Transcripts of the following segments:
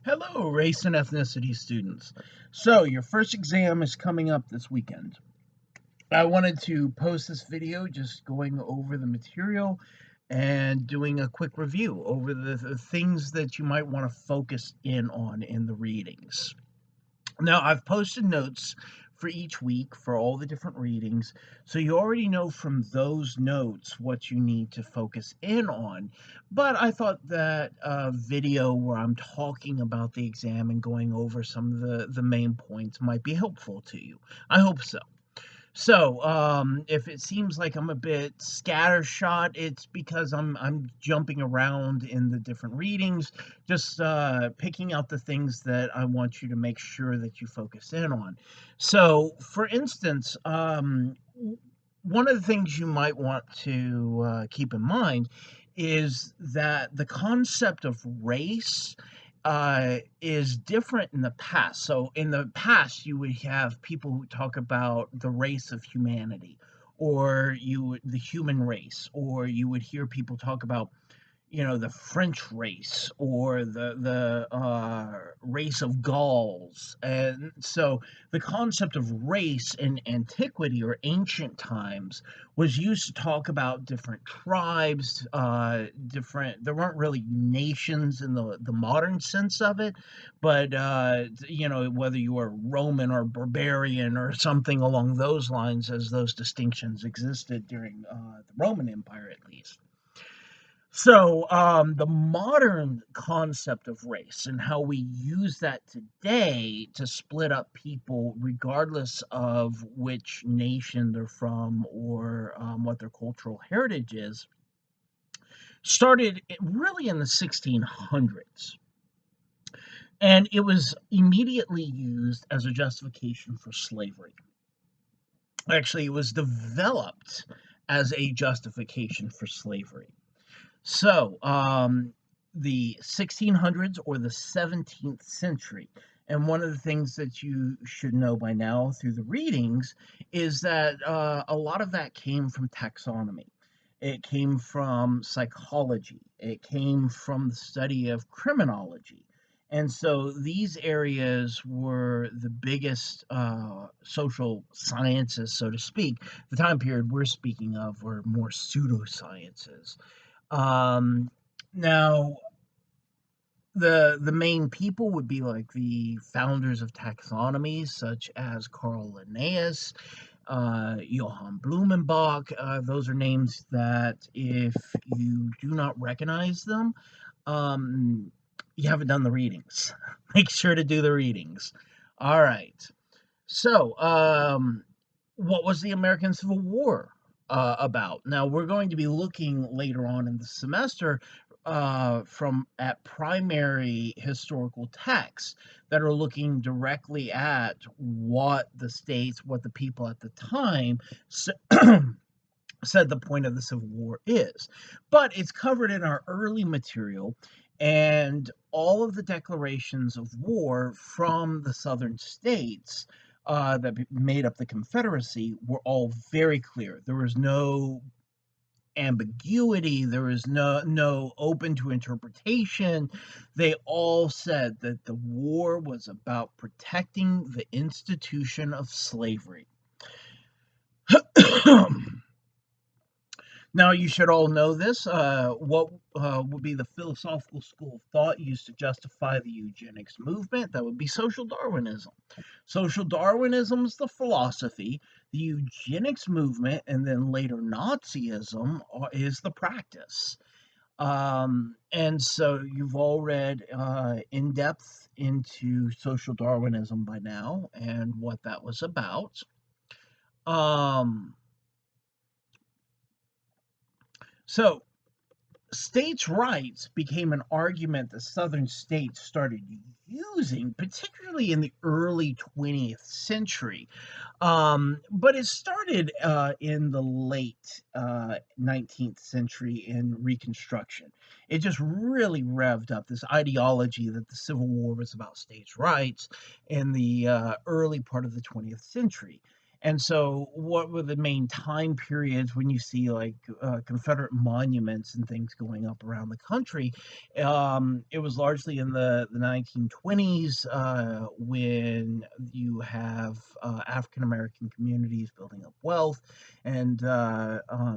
Hello, race and ethnicity students. So, your first exam is coming up this weekend. I wanted to post this video just going over the material and doing a quick review over the things that you might want to focus in on in the readings. Now, I've posted notes for each week for all the different readings, so you already know from those notes what you need to focus in on. But I thought that a video where I'm talking about the exam and going over some of the main points might be helpful to you. I hope so. If it seems like I'm a bit scattershot, it's because I'm jumping around in the different readings, just picking out the things that I want you to make sure that you focus in on. So, for instance, one of the things you might want to keep in mind is that the concept of race is different in the past. So in the past, you would have people who talk about the race of humanity, or the human race, or you would hear people talk about the French race or the race of Gauls. And so the concept of race in antiquity or ancient times was used to talk about different tribes, different. There weren't really nations in the modern sense of it, but whether you were Roman or barbarian or something along those lines, as those distinctions existed during the Roman Empire, at least. The modern concept of race and how we use that today to split up people, regardless of which nation they're from or what their cultural heritage is, started really in the 1600s. And it was immediately used as a justification for slavery. Actually, it was developed as a justification for slavery. The 1600s or the 17th century. And one of the things that you should know by now through the readings is that a lot of that came from taxonomy. It came from psychology. It came from the study of criminology. And so these areas were the biggest social sciences, so to speak. The time period we're speaking of were more pseudosciences. Um, Now, the main people would be like the founders of taxonomies, such as Carl Linnaeus, Johann Blumenbach. Those are names that, if you do not recognize them, um, you haven't done the readings. Make sure to do the readings. All right. So, what was the American Civil War about? Now, we're going to be looking later on in the semester from at primary historical texts that are looking directly at what the states, what the people at the time said the point of the Civil War is. But it's covered in our early material, and all of the declarations of war from the southern states that made up the Confederacy were all very clear. There was no ambiguity. There was no open to interpretation. They all said that the war was about protecting the institution of slavery. Now, you should all know this. What would be the philosophical school of thought used to justify the eugenics movement? That would be social Darwinism. Social Darwinism is the philosophy. The eugenics movement, and then later Nazism, is the practice. And so you've all read in depth into social Darwinism by now and what that was about. Um, so States' rights became an argument that Southern states started using, particularly in the early 20th century. But it started in the late 19th century in Reconstruction. It just really revved up this ideology that the Civil War was about states' rights in the early part of the 20th century. And so, what were the main time periods when you see like Confederate monuments and things going up around the country? It was largely in the 1920s when you have African American communities building up wealth and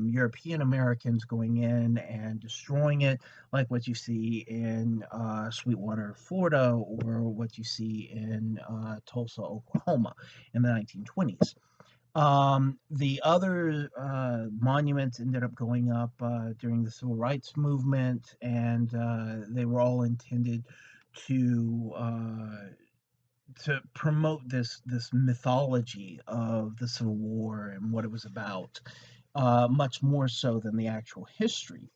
European Americans going in and destroying it, like what you see in Sweetwater, Florida, or what you see in Tulsa, Oklahoma in the 1920s. The other monuments ended up going up during the Civil Rights Movement, and they were all intended to promote this mythology of the Civil War and what it was about, much more so than the actual history.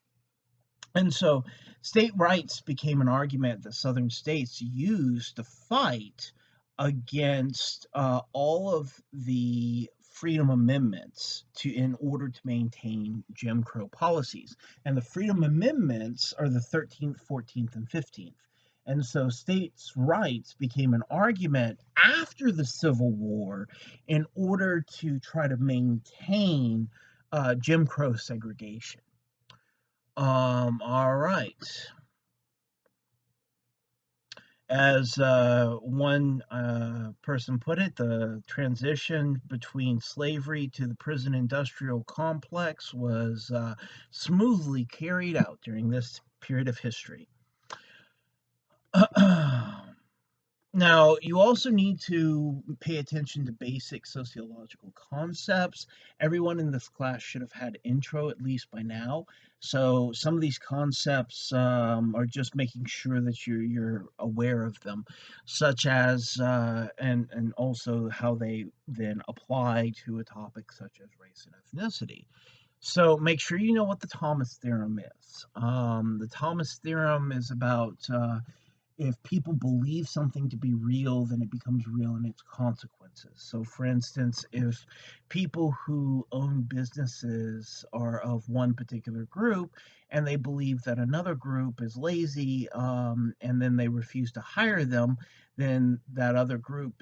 And so state rights became an argument that Southern states used to fight against all of the Freedom Amendments in order to maintain Jim Crow policies. And the Freedom Amendments are the 13th, 14th, and 15th. And so states' rights became an argument after the Civil War in order to try to maintain Jim Crow segregation. All right. As one person put it, the transition between slavery to the prison industrial complex was smoothly carried out during this period of history. Now, you also need to pay attention to basic sociological concepts. Everyone in this class should have had intro at least by now. So some of these concepts are just making sure that you're aware of them, such as and also how they then apply to a topic such as race and ethnicity. So make sure you know what the Thomas theorem is. The Thomas theorem is about if people believe something to be real, then it becomes real in its consequences. So, for instance, if people who own businesses are of one particular group and they believe that another group is lazy and then they refuse to hire them, then that other group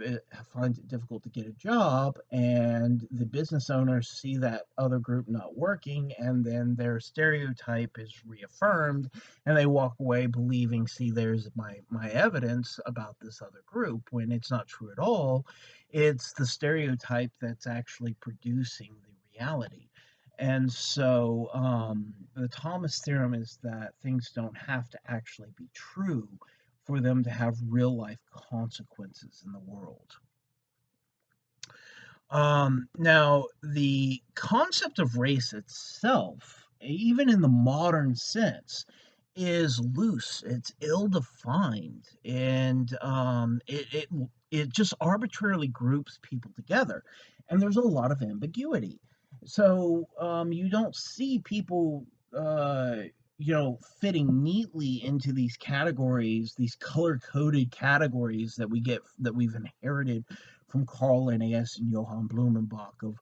finds it difficult to get a job, and the business owners see that other group not working, and then their stereotype is reaffirmed and they walk away believing, see, there's my evidence about this other group, when it's not true at all. It's the stereotype that's actually producing the reality. And so the Thomas theorem is that things don't have to actually be true for them to have real life consequences in the world. Now, the concept of race itself, even in the modern sense, is loose. It's ill-defined, and it just arbitrarily groups people together, and there's a lot of ambiguity. So you don't see people, fitting neatly into these categories, these color-coded categories that we've inherited from Carl Linnaeus and Johann Blumenbach of,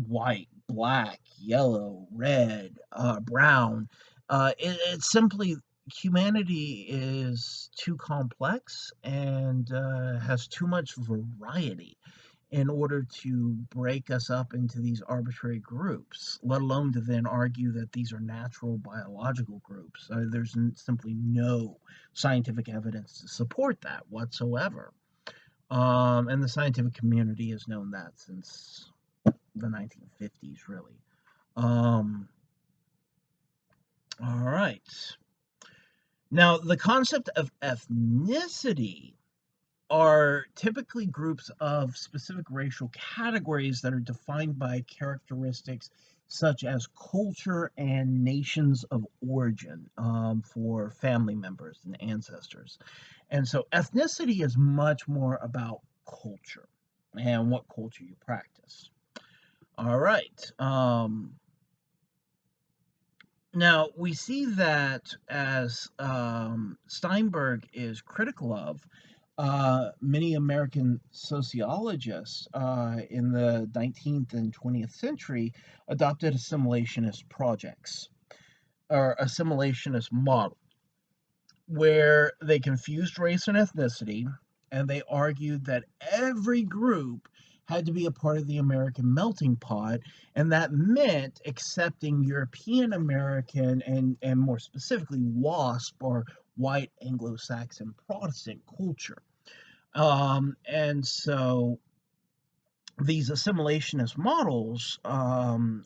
white, black, yellow, red, brown. It's simply humanity is too complex and has too much variety in order to break us up into these arbitrary groups, let alone to then argue that these are natural biological groups. There's simply no scientific evidence to support that whatsoever. And the scientific community has known that since the 1950s, really. All right. Now, the concept of ethnicity are typically groups of specific racial categories that are defined by characteristics such as culture and nations of origin for family members and ancestors. And so ethnicity is much more about culture and what culture you practice. All right. Now, we see that as Steinberg is critical of, many American sociologists in the 19th and 20th century adopted assimilationist projects or assimilationist model, where they confused race and ethnicity, and they argued that every group had to be a part of the American melting pot, and that meant accepting European American and more specifically WASP, or white Anglo-Saxon Protestant culture. And so these assimilationist models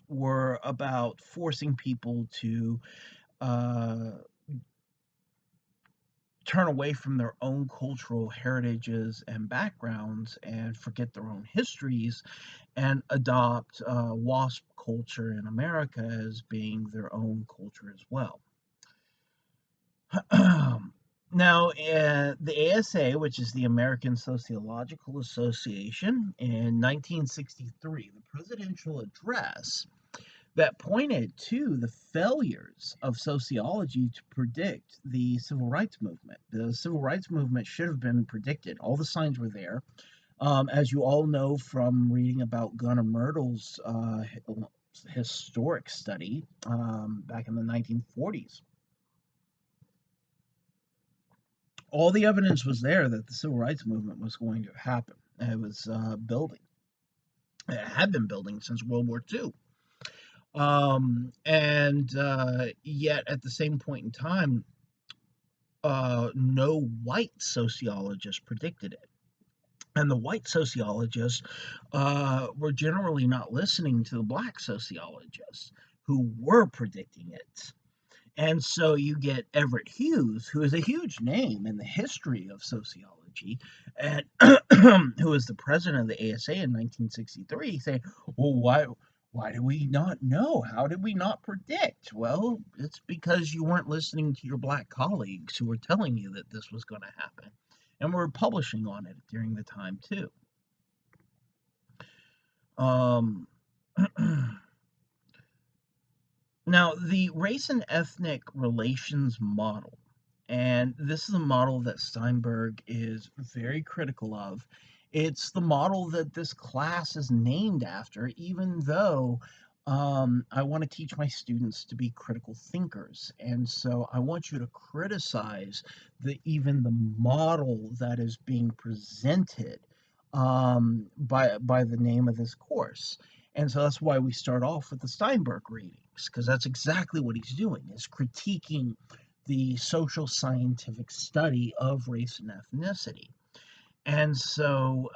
were about forcing people to uh, turn away from their own cultural heritages and backgrounds and forget their own histories and adopt WASP culture in America as being their own culture as well. Now, the ASA, which is the American Sociological Association, in 1963, the presidential address that pointed to the failures of sociology to predict the civil rights movement. The civil rights movement should have been predicted. All the signs were there. As you all know from reading about Gunnar Myrdal's historic study back in the 1940s, all the evidence was there that the civil rights movement was going to happen. It was building. It had been building since World War II. And yet, at the same point in time, no white sociologist predicted it. And the white sociologists were generally not listening to the black sociologists who were predicting it. And so you get Everett Hughes, who is a huge name in the history of sociology, and who was the president of the ASA in 1963, saying, "Well, why do we not know? How did we not predict?" Well, it's because you weren't listening to your black colleagues who were telling you that this was going to happen, and were publishing on it during the time too. Um, Now, the race and ethnic relations model, and this is a model that Steinberg is very critical of. It's the model that this class is named after, even though I want to teach my students to be critical thinkers. And so I want you to criticize even the model that is being presented by the name of this course. And so that's why we start off with the Steinberg readings, because that's exactly what he's doing, is critiquing the social scientific study of race and ethnicity. And so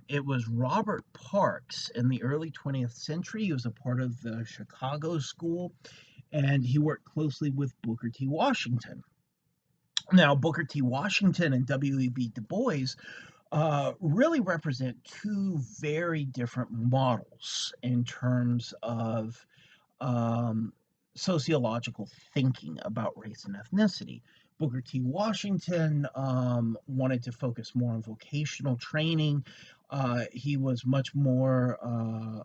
it was Robert Parks in the early 20th century. He was a part of the Chicago School, and he worked closely with Booker T. Washington. Now, Booker T. Washington and W.E.B. Du Bois really represent two very different models in terms of um, sociological thinking about race and ethnicity. Booker T. Washington wanted to focus more on vocational training. He was much more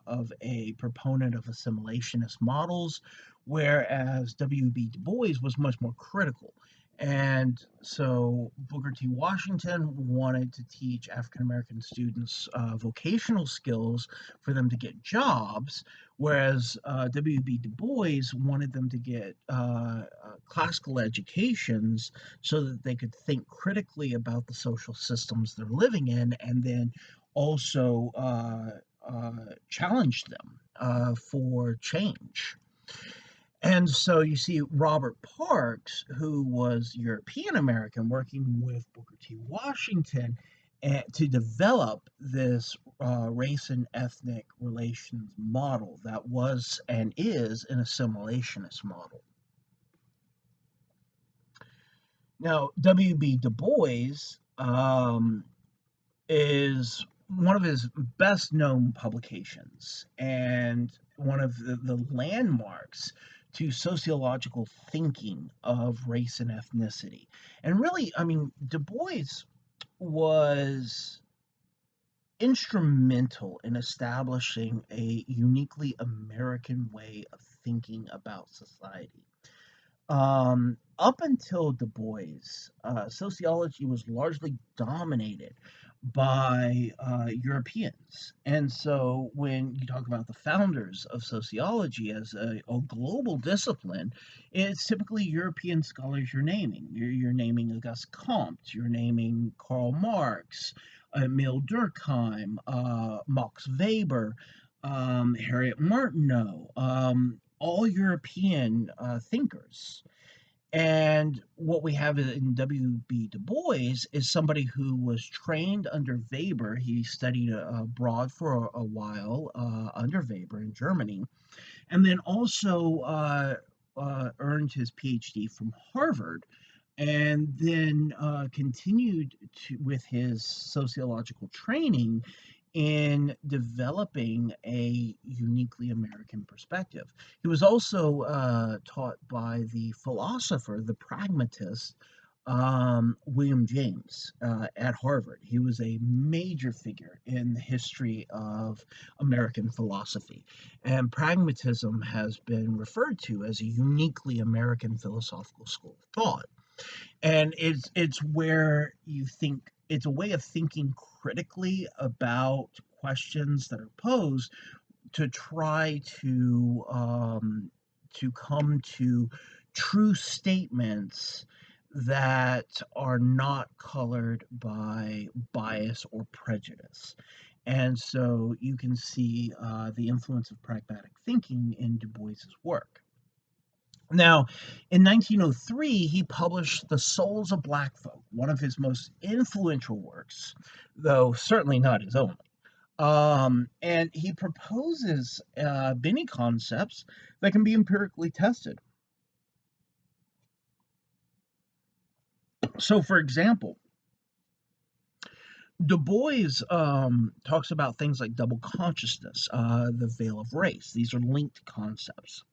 of a proponent of assimilationist models, whereas W.B. Du Bois was much more critical. And so Booker T. Washington wanted to teach African American students vocational skills for them to get jobs, whereas W.B. Du Bois wanted them to get classical educations so that they could think critically about the social systems they're living in, and then also challenge them for change. And so you see Robert Parks, who was European American, working with Booker T. Washington to develop this race and ethnic relations model that was and is an assimilationist model. Now, W.B. Du Bois is one of his best known publications and one of the landmarks to sociological thinking of race and ethnicity. And really, I mean, Du Bois was instrumental in establishing a uniquely American way of thinking about society. Up until Du Bois, sociology was largely dominated by Europeans. And so when you talk about the founders of sociology as a global discipline, it's typically European scholars you're naming. You're naming Auguste Comte, you're naming Karl Marx, Emil Durkheim, Max Weber, Harriet Martineau, all European thinkers. And what we have in W.B. Du Bois is somebody who was trained under Weber. He studied abroad for a while under Weber in Germany, and then also earned his PhD from Harvard, and then continued with his sociological training in developing a uniquely American perspective. He was also taught by the philosopher, the pragmatist, William James at Harvard. He was a major figure in the history of American philosophy. And pragmatism has been referred to as a uniquely American philosophical school of thought. And it's where you think it's a way of thinking critically about questions that are posed to try to come to true statements that are not colored by bias or prejudice. And so you can see the influence of pragmatic thinking in Du Bois's work. Now, in 1903, he published The Souls of Black Folk, one of his most influential works, though certainly not his only. And he proposes many concepts that can be empirically tested. So, for example, Du Bois talks about things like double consciousness, the veil of race. These are linked concepts,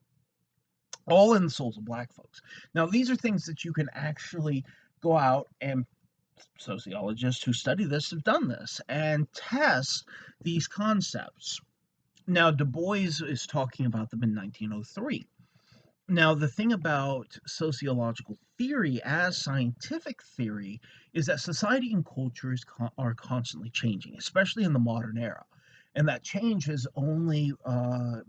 all in the souls of Black folks. Now, these are things that you can actually go out, and sociologists who study this have done this and test these concepts. Now, Du Bois is talking about them in 1903. Now, the thing about sociological theory as scientific theory is that society and cultures are constantly changing, especially in the modern era. And that change has only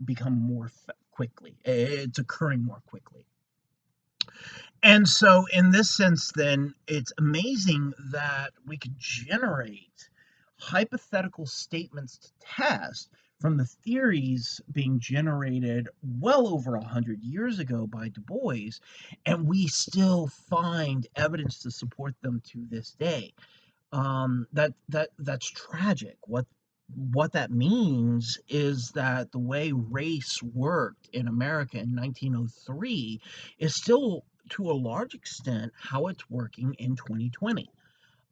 become more quickly, it's occurring more quickly. And so, in this sense, then, it's amazing that we could generate hypothetical statements to test from the theories being generated well over 100 years ago by Du Bois, and we still find evidence to support them to this day. That's tragic. What that means is that the way race worked in America in 1903 is still, to a large extent, how it's working in 2020.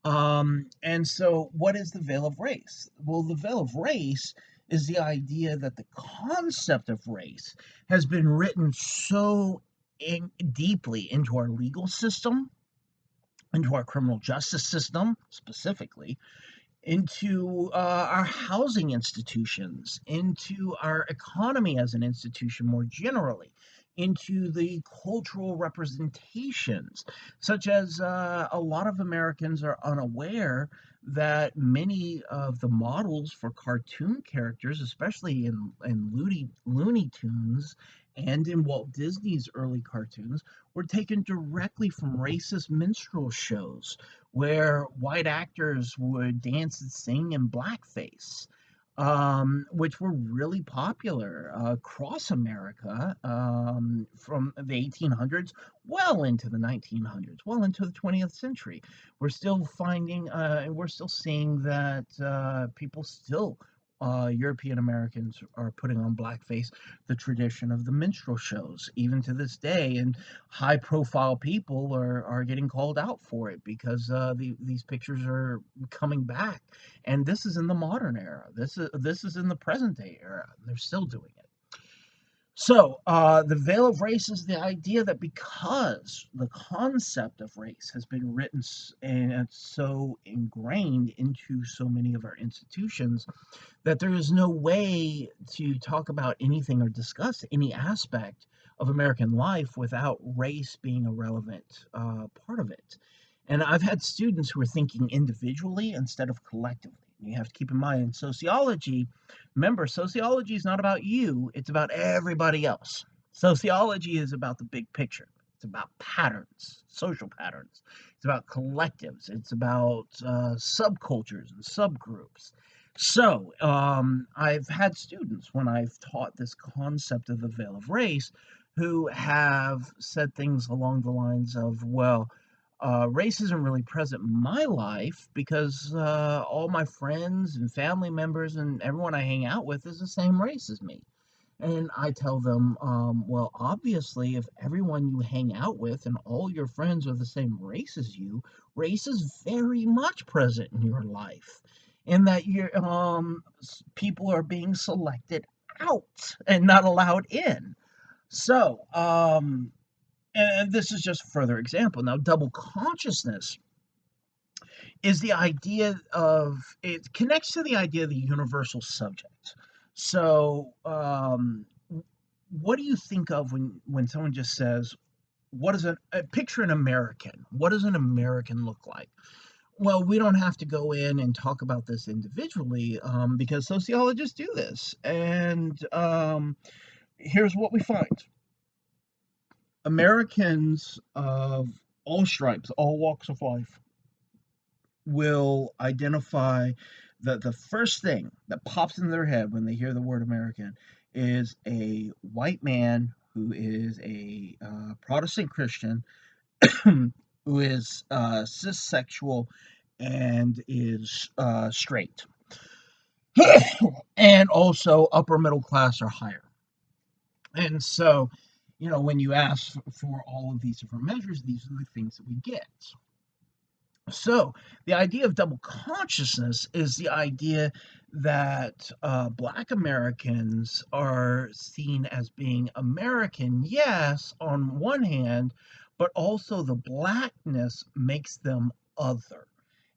And so, what is the veil of race? Well, the veil of race is the idea that the concept of race has been written so deeply into our legal system, into our criminal justice system specifically, into our housing institutions, into our economy as an institution more generally, into the cultural representations, such as a lot of Americans are unaware that many of the models for cartoon characters, especially in Looney Tunes and in Walt Disney's early cartoons, were taken directly from racist minstrel shows where white actors would dance and sing in blackface, which were really popular across America from the 1800s well into the 1900s, well into the 20th century. We're still seeing that people still. European Americans are putting on blackface, the tradition of the minstrel shows, even to this day. And high profile people are getting called out for it because these pictures are coming back, and this is in the modern era. This is in the present day era. They're still doing it. So, the veil of race is the idea that because the concept of race has been written and it's so ingrained into so many of our institutions, that there is no way to talk about anything or discuss any aspect of American life without race being a relevant part of it. And I've had students who are thinking individually instead of collectively. You have to keep in mind in sociology, remember, sociology is not about you, it's about everybody else. Sociology is about the big picture, it's about patterns, social patterns. It's about collectives. It's about subcultures and subgroups. So, I've had students when I've taught this concept of the veil of race who have said things along the lines of, well, race isn't really present in my life because all my friends and family members and everyone I hang out with is the same race as me. And I tell them, well, obviously, if everyone you hang out with and all your friends are the same race as you, race is very much present in your life. And that people are being selected out and not allowed in. So, and this is just a further example. Now, double consciousness is the idea of, it connects to the idea of the universal subject. So, what do you think of when someone just says, what is picture an American? What does an American look like? Well, we don't have to go in and talk about this individually, because sociologists do this. And here's what we find: Americans of all stripes, all walks of life, will identify that the first thing that pops into their head when they hear the word American is a white man who is a Protestant Christian, who is cissexual and is straight, and also upper middle class or higher. And so, when you ask for all of these different measures, these are the things that we get. So, the idea of double consciousness is the idea that Black Americans are seen as being American, yes, on one hand, but also the Blackness makes them other.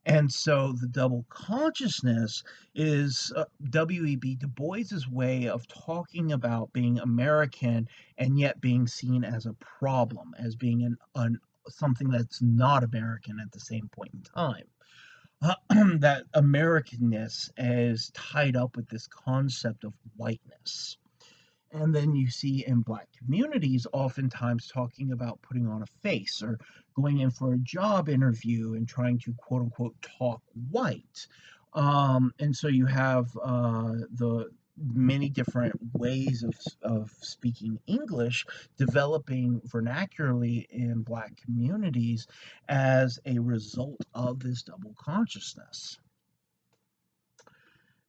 And so the double consciousness is W.E.B. Du Bois's way of talking about being American and yet being seen as a problem, as being an something that's not American at the same point in time. That Americanness is tied up with this concept of whiteness. And then you see in Black communities oftentimes talking about putting on a face or going in for a job interview and trying to quote unquote talk white. And so you have the many different ways of speaking English developing vernacularly in Black communities as a result of this double consciousness.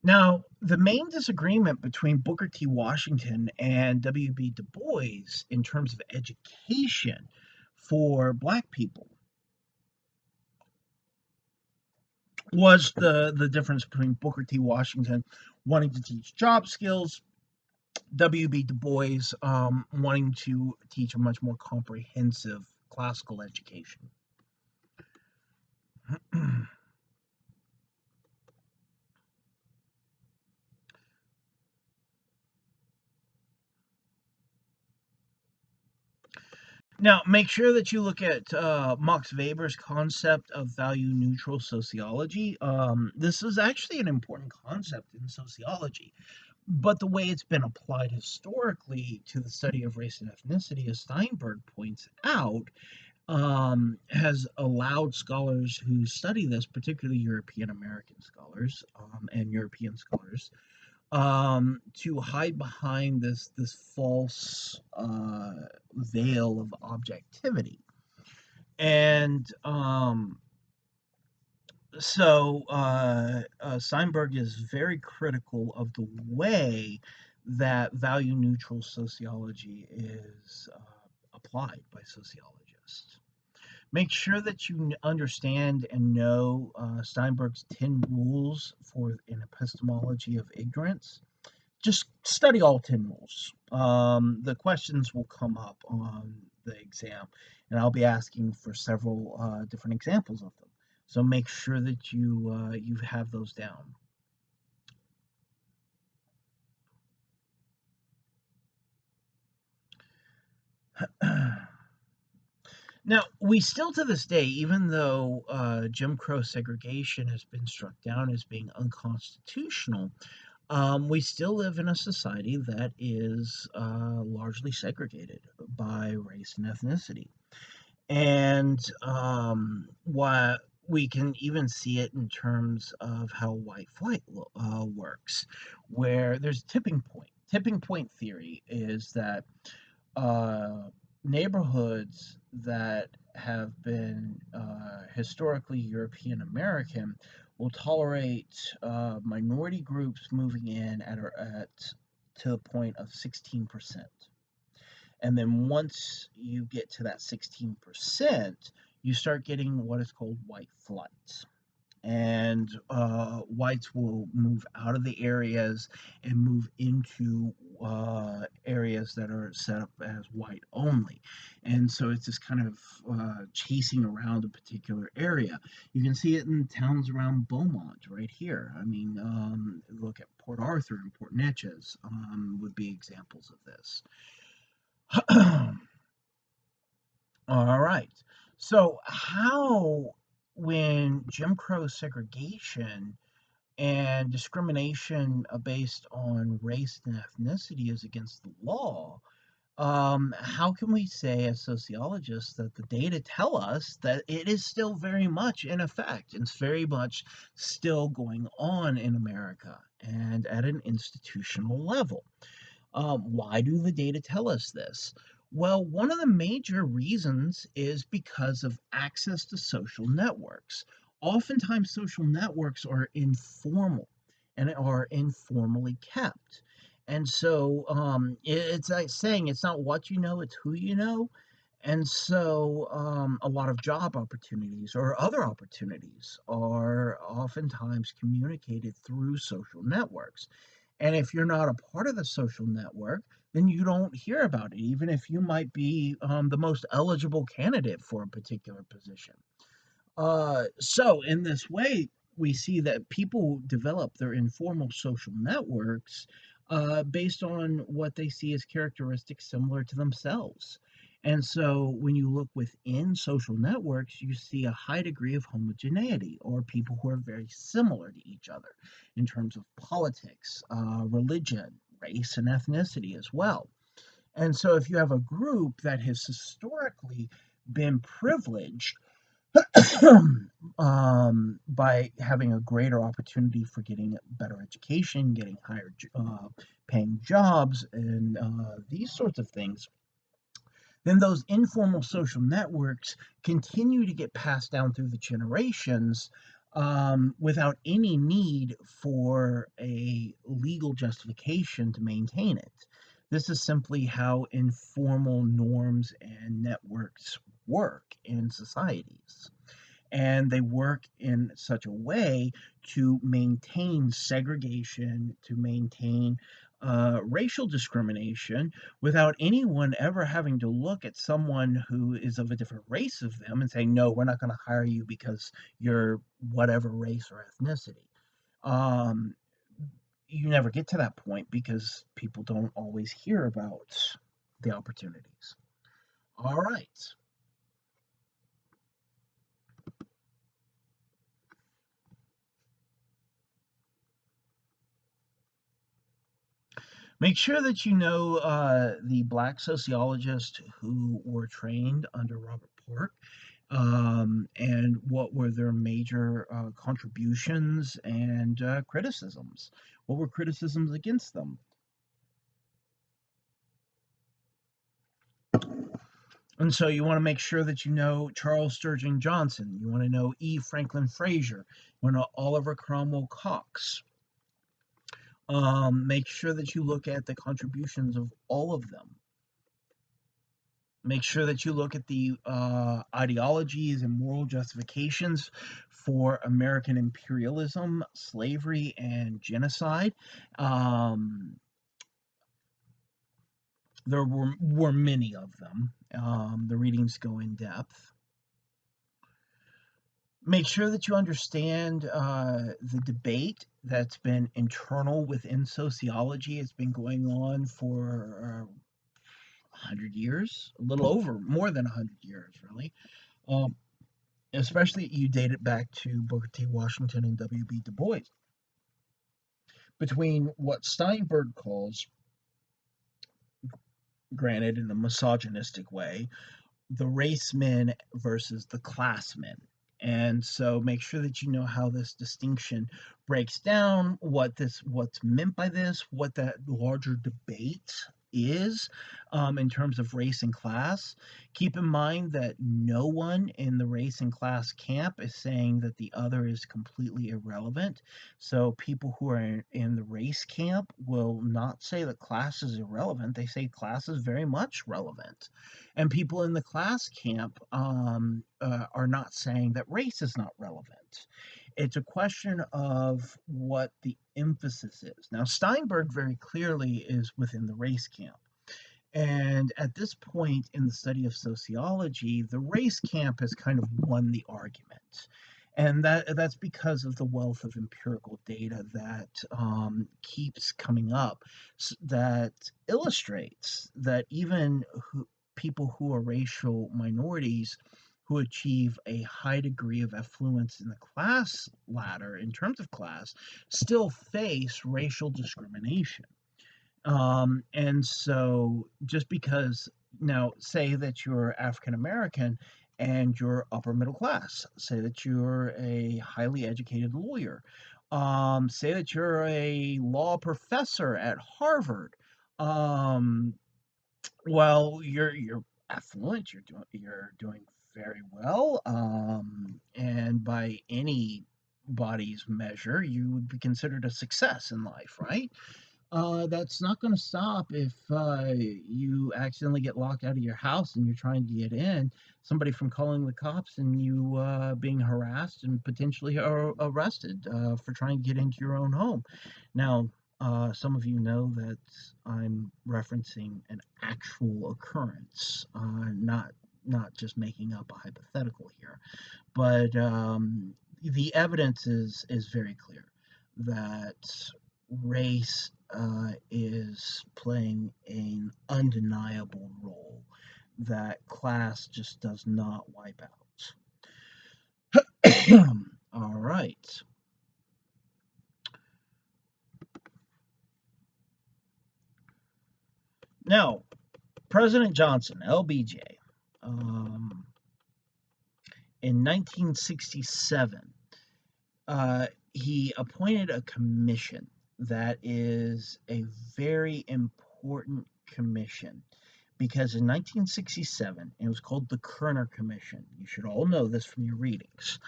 Now, the main disagreement between Booker T. Washington and W.B. Du Bois in terms of education for Black people was the difference between Booker T. Washington wanting to teach job skills, W.B. Du Bois wanting to teach a much more comprehensive classical education. Now, make sure that you look at Max Weber's concept of value neutral sociology. This is actually an important concept in sociology, but the way it's been applied historically to the study of race and ethnicity, as Steinberg points out, has allowed scholars who study this, particularly European American scholars and European scholars, to hide behind this false veil of objectivity. And so Steinberg is very critical of the way that value neutral sociology is applied by sociologists. Make sure that you understand and know Steinberg's 10 rules for an epistemology of ignorance. Just study all 10 rules. The questions will come up on the exam, and I'll be asking for several different examples of them. So make sure that you have those down. Now, we still to this day, even though Jim Crow segregation has been struck down as being unconstitutional, we still live in a society that is largely segregated by race and ethnicity. And what we can even see it in terms of how white flight works, where there's tipping point. Tipping point theory is that uh, neighborhoods that have been historically European American will tolerate minority groups moving in at to the point of 16%. And then once you get to that 16%, you start getting what is called white flight. And whites will move out of the areas and move into areas that are set up as white only. And so it's this kind of chasing around a particular area. You can see it in towns around Beaumont right here. I mean, look at Port Arthur and Port Neches would be examples of this. All right. So, how, when Jim Crow segregation and discrimination based on race and ethnicity is against the law, how can we say, as sociologists, that the data tell us that it is still very much in effect? It's very much still going on in America and at an institutional level. Why do the data tell us this? Well, one of the major reasons is because of access to social networks. Oftentimes, social networks are informal and are informally kept. And so it's like saying it's not what you know, it's who you know. And so a lot of job opportunities or other opportunities are oftentimes communicated through social networks. And if you're not a part of the social network, then you don't hear about it, even if you might be the most eligible candidate for a particular position. So, in this way, we see that people develop their informal social networks based on what they see as characteristics similar to themselves. And so, when you look within social networks, you see a high degree of homogeneity, or people who are very similar to each other in terms of politics, religion, race, and ethnicity as well. And so, if you have a group that has historically been privileged, by having a greater opportunity for getting better education, getting higher paying jobs, and these sorts of things, then those informal social networks continue to get passed down through the generations without any need for a legal justification to maintain it. This is simply how informal norms and networks work in societies, and they work in such a way to maintain segregation, to maintain racial discrimination without anyone ever having to look at someone who is of a different race of them and saying, no, we're not going to hire you because you're whatever race or ethnicity. Um, you never get to that point because people don't always hear about the opportunities. All right. Make sure that you know the black sociologists who were trained under Robert Park, and what were their major contributions and criticisms. What were criticisms against them? And so you want to make sure that you know Charles Sturgeon Johnson. You want to know E. Franklin Frazier. You want to know Oliver Cromwell Cox. Make sure that you look at the contributions of all of them. Make sure that you look at the ideologies and moral justifications for American imperialism, slavery, and genocide. Um, there were many of them. The readings go in depth. Make sure that you understand the debate that's been internal within sociology. It's been going on for 100 years, a little over, more than 100 years, really. Um, Especially you date it back to Booker T. Washington and W.B. Du Bois, between what Steinberg calls, granted in a misogynistic way, the racemen versus the classmen. And so make sure that you know how this distinction breaks down, what's meant by this, what that larger debate is in terms of race and class. Keep in mind that no one in the race and class camp is saying that the other is completely irrelevant. So people who are in the race camp will not say that class is irrelevant. They say class is very much relevant. And people in the class camp are not saying that race is not relevant. It's a question of what the emphasis is. Now, Steinberg very clearly is within the race camp. And at this point in the study of sociology, the race camp has kind of won the argument. And that's because of the wealth of empirical data that keeps coming up that illustrates that even people who are racial minorities who achieve a high degree of affluence in the class ladder in terms of class still face racial discrimination. And so just because now say that you're African American and you're upper middle class, say that you're a highly educated lawyer, say that you're a law professor at Harvard. Um, well, you're affluent, you're doing very well, and by anybody's measure, you would be considered a success in life, right? That's not going to stop if you accidentally get locked out of your house and you're trying to get in. Somebody from calling the cops and you being harassed and potentially arrested for trying to get into your own home. Now, some of you know that I'm referencing an actual occurrence, not just making up a hypothetical here. But the evidence is very clear that race is playing an undeniable role that class just does not wipe out. All right. Now, President Johnson, LBJ, um, in 1967, he appointed a commission that is a very important commission because in 1967, it was called the Kerner Commission. You should all know this from your readings.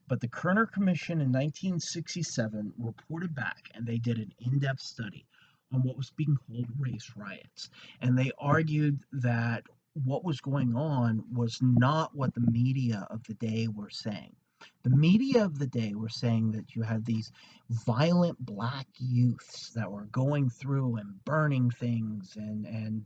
But the Kerner Commission in 1967 reported back and they did an in depth study on what was being called race riots. And they argued that what was going on was not what the media of the day were saying. The media of the day were saying that you had these violent black youths that were going through and burning things and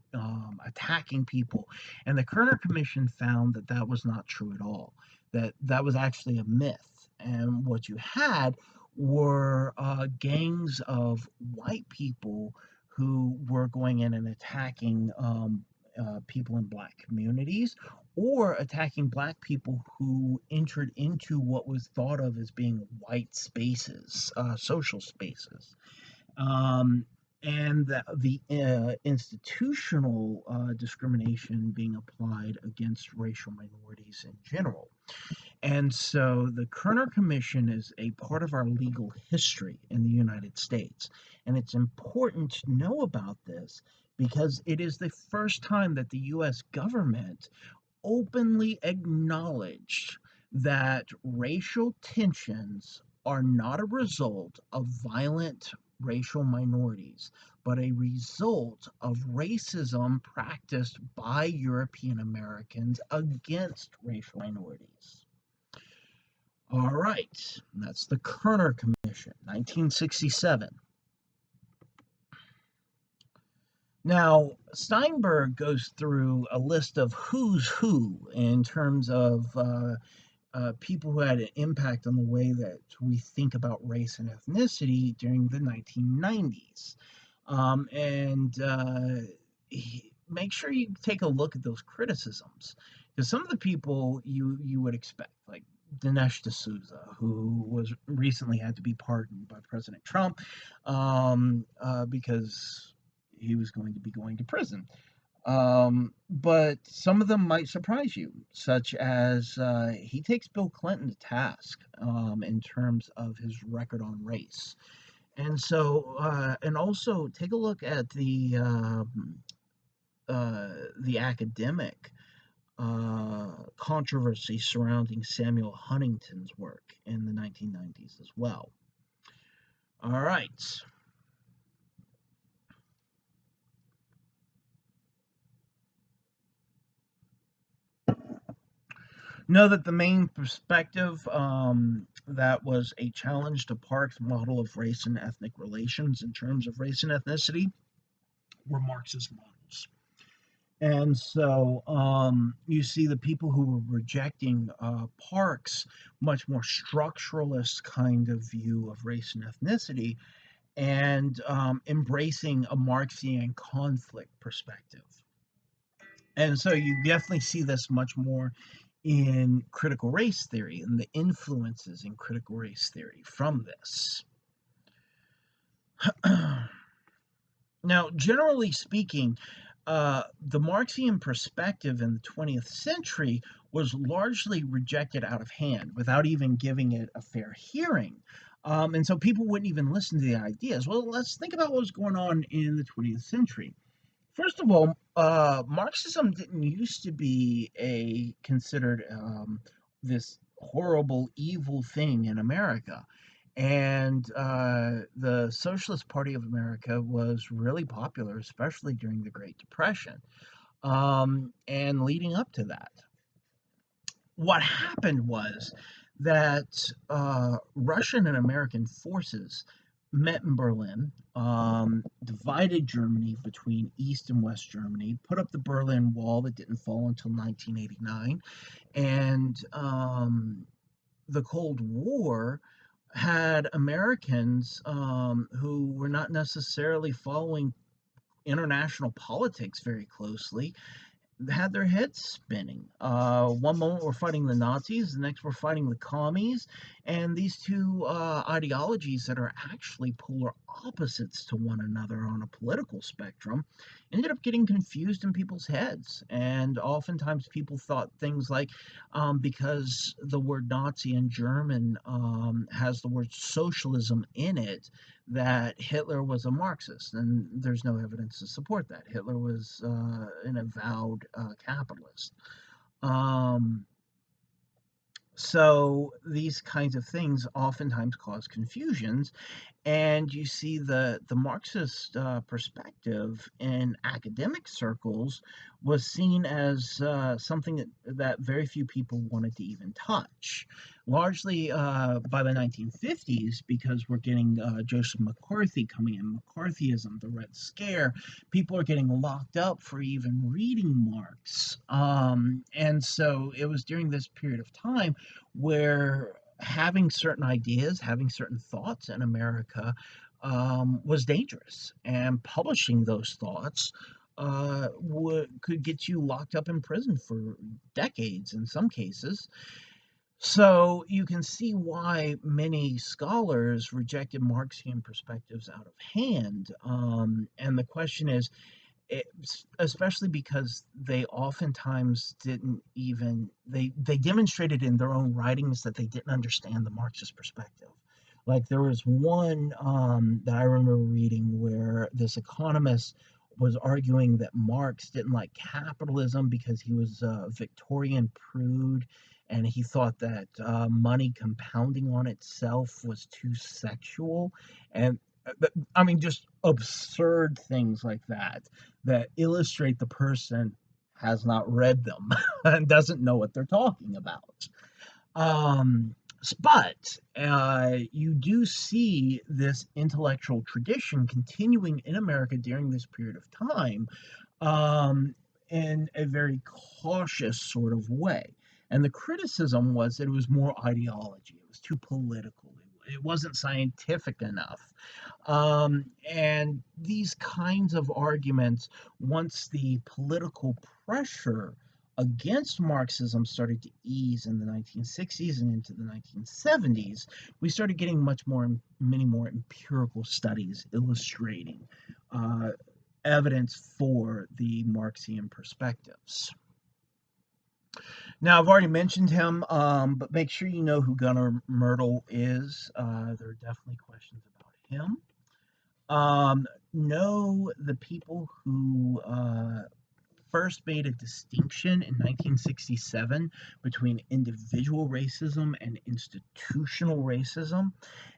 attacking people. And the Kerner Commission found that that was not true at all. That was actually a myth. And what you had were gangs of white people who were going in and attacking people in black communities or attacking black people who entered into what was thought of as being white spaces, social spaces. Um, and the institutional discrimination being applied against racial minorities in general. And so the Kerner Commission is a part of our legal history in the United States. And it's important to know about this because it is the first time that the US government openly acknowledged that racial tensions are not a result of violent racial minorities, but a result of racism practiced by European Americans against racial minorities. All right, that's the Kerner Commission, 1967. Now, Steinberg goes through a list of who's who in terms of people who had an impact on the way that we think about race and ethnicity during the 1990s. And make sure you take a look at those criticisms because some of the people you would expect, like Dinesh D'Souza, who was recently had to be pardoned by President Trump because he was going to be going to prison. But some of them might surprise you, such as he takes Bill Clinton to task in terms of his record on race. And so, and also take a look at the academic controversy surrounding Samuel Huntington's work in the 1990s as well. All right. Know that the main perspective that was a challenge to Park's model of race and ethnic relations in terms of race and ethnicity were Marxist models. And so you see the people who were rejecting Park's much more structuralist kind of view of race and ethnicity and embracing a Marxian conflict perspective. And so you definitely see this much more in critical race theory and the influences in critical race theory from this. Now, generally speaking, the Marxian perspective in the 20th century was largely rejected out of hand without even giving it a fair hearing. And so people wouldn't even listen to the ideas. Well, let's think about what was going on in the 20th century. First of all, Marxism didn't used to be a considered this horrible, evil thing in America, and the Socialist Party of America was really popular, especially during the Great Depression, and leading up to that. What happened was that Russian and American forces met in Berlin, divided Germany between East and West Germany, put up the Berlin Wall that didn't fall until 1989, and the Cold War had Americans who were not necessarily following international politics very closely had their heads spinning. One moment we're fighting the Nazis, the next we're fighting the commies, and these two ideologies that are actually polar opposites to one another on a political spectrum ended up getting confused in people's heads. And oftentimes people thought things like because the word Nazi in German has the word socialism in it, that Hitler was a Marxist, and there's no evidence to support that. Hitler was an avowed capitalist. Um, so these kinds of things oftentimes cause confusions, and you see the Marxist perspective in academic circles was seen as something that very few people wanted to even touch. Largely by the 1950s, because we're getting Joseph McCarthy coming in, McCarthyism, the Red Scare, people are getting locked up for even reading Marx. And so it was during this period of time where having certain ideas, having certain thoughts in America was dangerous, and publishing those thoughts could get you locked up in prison for decades in some cases. So you can see why many scholars rejected Marxian perspectives out of hand. And the question is, especially because they oftentimes didn't even they demonstrated in their own writings that they didn't understand the Marxist perspective. Like there was one that I remember reading where this economist was arguing that Marx didn't like capitalism because he was a Victorian prude, and he thought that money compounding on itself was too sexual, and I mean, just absurd things like that that illustrate the person has not read them and doesn't know what they're talking about. Um, but you do see this intellectual tradition continuing in America during this period of time um, in a very cautious sort of way. And the criticism was that it was more ideology, it was too political, it wasn't scientific enough. And these kinds of arguments, once the political pressure against Marxism started to ease in the 1960s and into the 1970s, we started getting many more empirical studies illustrating uh, evidence for the Marxian perspectives. Now, I've already mentioned him, but make sure you know who Gunnar Myrdal is. There are definitely questions about him. Know the people who first made a distinction in 1967 between individual racism and institutional racism.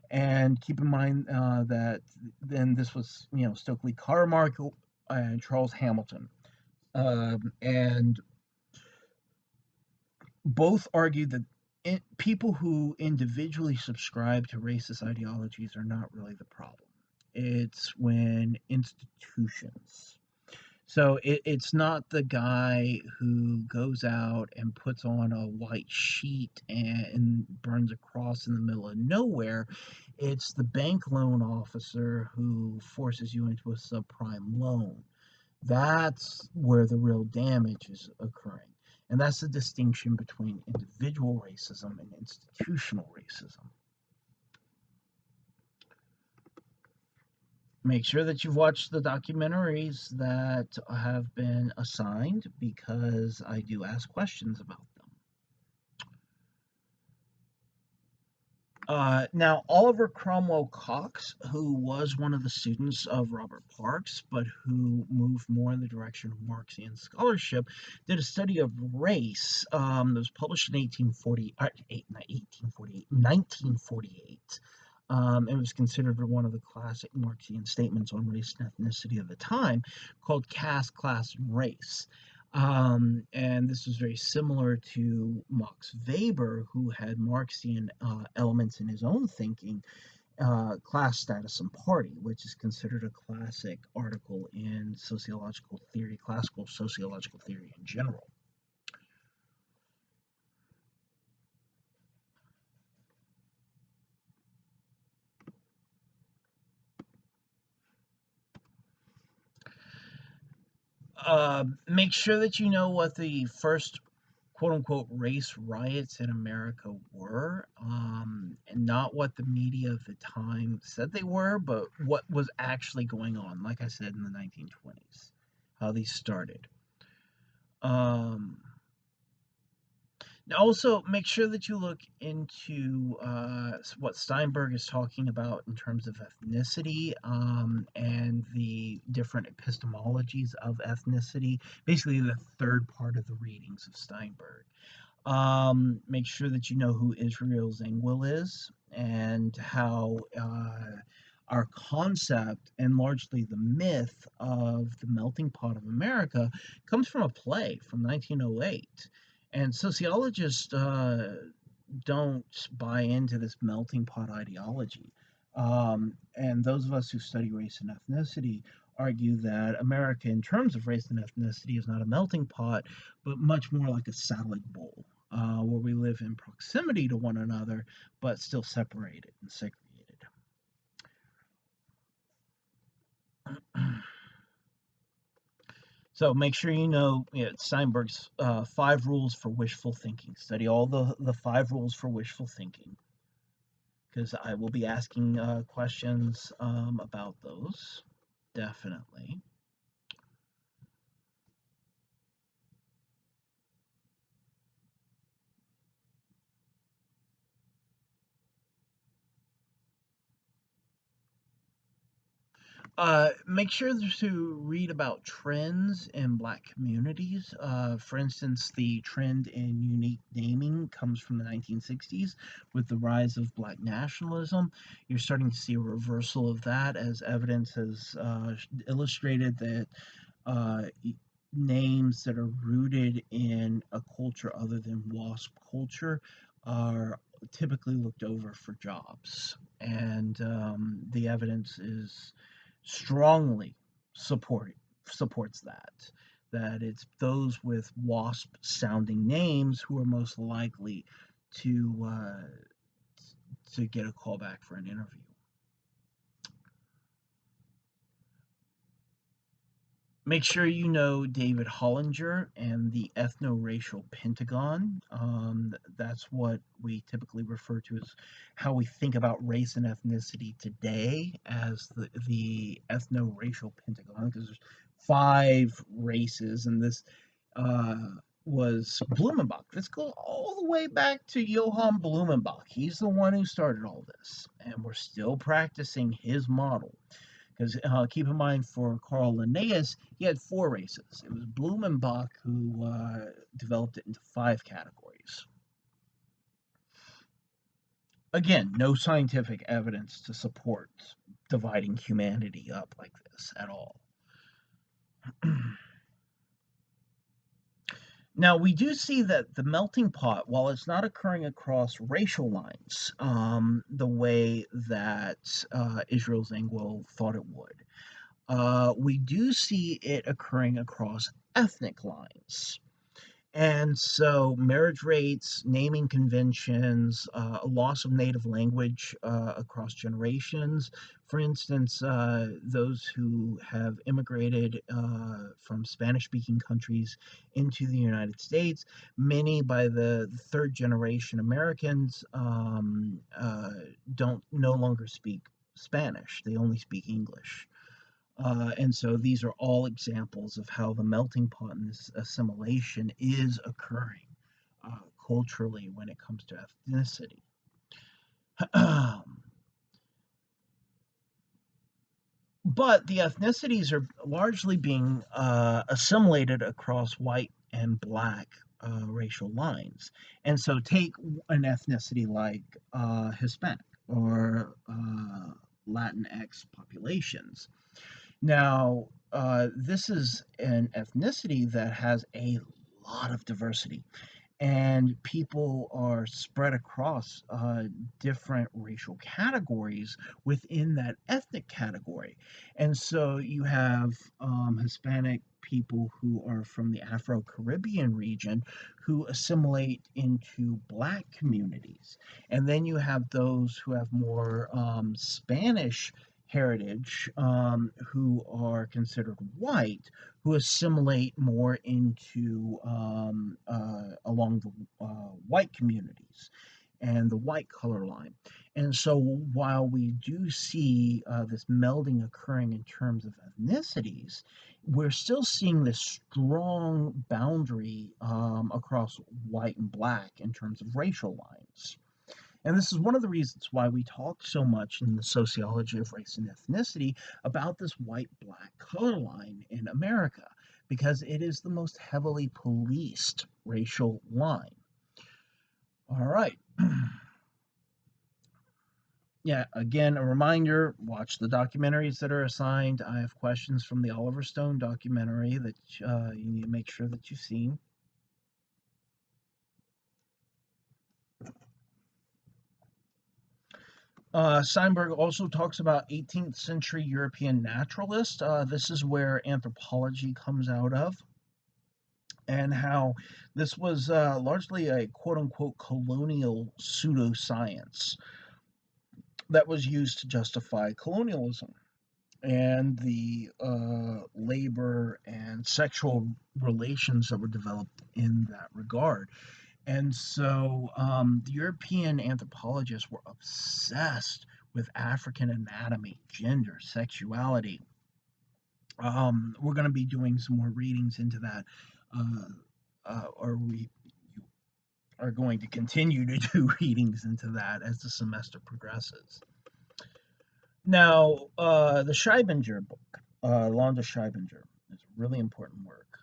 And keep in mind that then this was, Stokely Carmichael and Charles Hamilton. And both argued that people who individually subscribe to racist ideologies are not really the problem. It's when institutions. So it's not the guy who goes out and puts on a white sheet and burns a cross in the middle of nowhere. It's the bank loan officer who forces you into a subprime loan. That's where the real damage is occurring. And that's the distinction between individual racism and institutional racism. Make sure that you've watched the documentaries that have been assigned, because I do ask questions about them. Now, Oliver Cromwell Cox, who was one of the students of Robert Parks, but who moved more in the direction of Marxian scholarship, did a study of race that was published in 1948. It was considered one of the classic Marxian statements on race and ethnicity of the time, called Caste, Class, and Race. And this was very similar to Max Weber, who had Marxian elements in his own thinking, Class, Status, and Party, which is considered a classic article in sociological theory, classical sociological theory in general. Make sure that you know what the first quote unquote race riots in America were, and not what the media of the time said they were, but what was actually going on, like I said, in the 1920s, how these started. Also, make sure that you look into what Steinberg is talking about in terms of ethnicity, and the different epistemologies of ethnicity, basically the third part of the readings of Steinberg. Make sure that you know who Israel Zangwill is, and how our concept and largely the myth of the melting pot of America comes from a play from 1908. And sociologists don't buy into this melting pot ideology. And those of us who study race and ethnicity argue that America, in terms of race and ethnicity, is not a melting pot, but much more like a salad bowl, where we live in proximity to one another, but still separated and segregated. So make sure you know, Steinberg's 5 rules for wishful thinking. Study all the 5 rules for wishful thinking, because I will be asking questions about those, definitely. Make sure to read about trends in Black communities. For instance, the trend in unique naming comes from the 1960s with the rise of Black nationalism. You're starting to see a reversal of that, as evidence has illustrated that uh, names that are rooted in a culture other than WASP culture are typically looked over for jobs. And the evidence is strongly supports that it's those with WASP sounding names who are most likely to get a call back for an interview. Make sure you know David Hollinger and the ethno-racial pentagon. That's what we typically refer to as how we think about race and ethnicity today as the ethno-racial pentagon, because there's five races, and this uh, was Blumenbach. Let's go all the way back to Johann Blumenbach. He's the one who started all this, and we're still practicing his model. Because keep in mind, for Carl Linnaeus, he had four races. It was Blumenbach who developed it into five categories. Again, no scientific evidence to support dividing humanity up like this at all. Now, we do see that the melting pot, while it's not occurring across racial lines the way that Israel Zangwill thought it would, we do see it occurring across ethnic lines. And so, marriage rates, naming conventions, a loss of native language across generations. For instance, those who have immigrated from Spanish speaking countries into the United States, many by the third generation Americans don't no longer speak Spanish, they only speak English. And so these are all examples of how the melting pot and this assimilation is occurring culturally when it comes to ethnicity. But the ethnicities are largely being assimilated across white and black racial lines. And so take an ethnicity like Hispanic or Latinx populations. Now, this is an ethnicity that has a lot of diversity, and people are spread across different racial categories within that ethnic category. And so you have Hispanic people who are from the Afro Caribbean region who assimilate into Black communities. And then you have those who have more Spanish heritage who are considered white, who assimilate more into along the white communities and the white color line. And so while we do see this melding occurring in terms of ethnicities, we're still seeing this strong boundary across white and black in terms of racial lines. And this is one of the reasons why we talk so much in the sociology of race and ethnicity about this white black color line in America, because it is the most heavily policed racial line. All right. Yeah, again, a reminder, watch the documentaries that are assigned. I have questions from the Oliver Stone documentary that you need to make sure that you've seen. Steinberg also talks about 18th century European naturalists. This is where anthropology comes out of, and how this was largely a quote unquote colonial pseudoscience that was used to justify colonialism and the labor and sexual relations that were developed in that regard. And so the European anthropologists were obsessed with African anatomy, gender, sexuality. We're going to be doing some more readings into that, or we are going to continue to do readings into that as the semester progresses. Now, the Scheibinger book, Londa Scheibinger, is a really important work.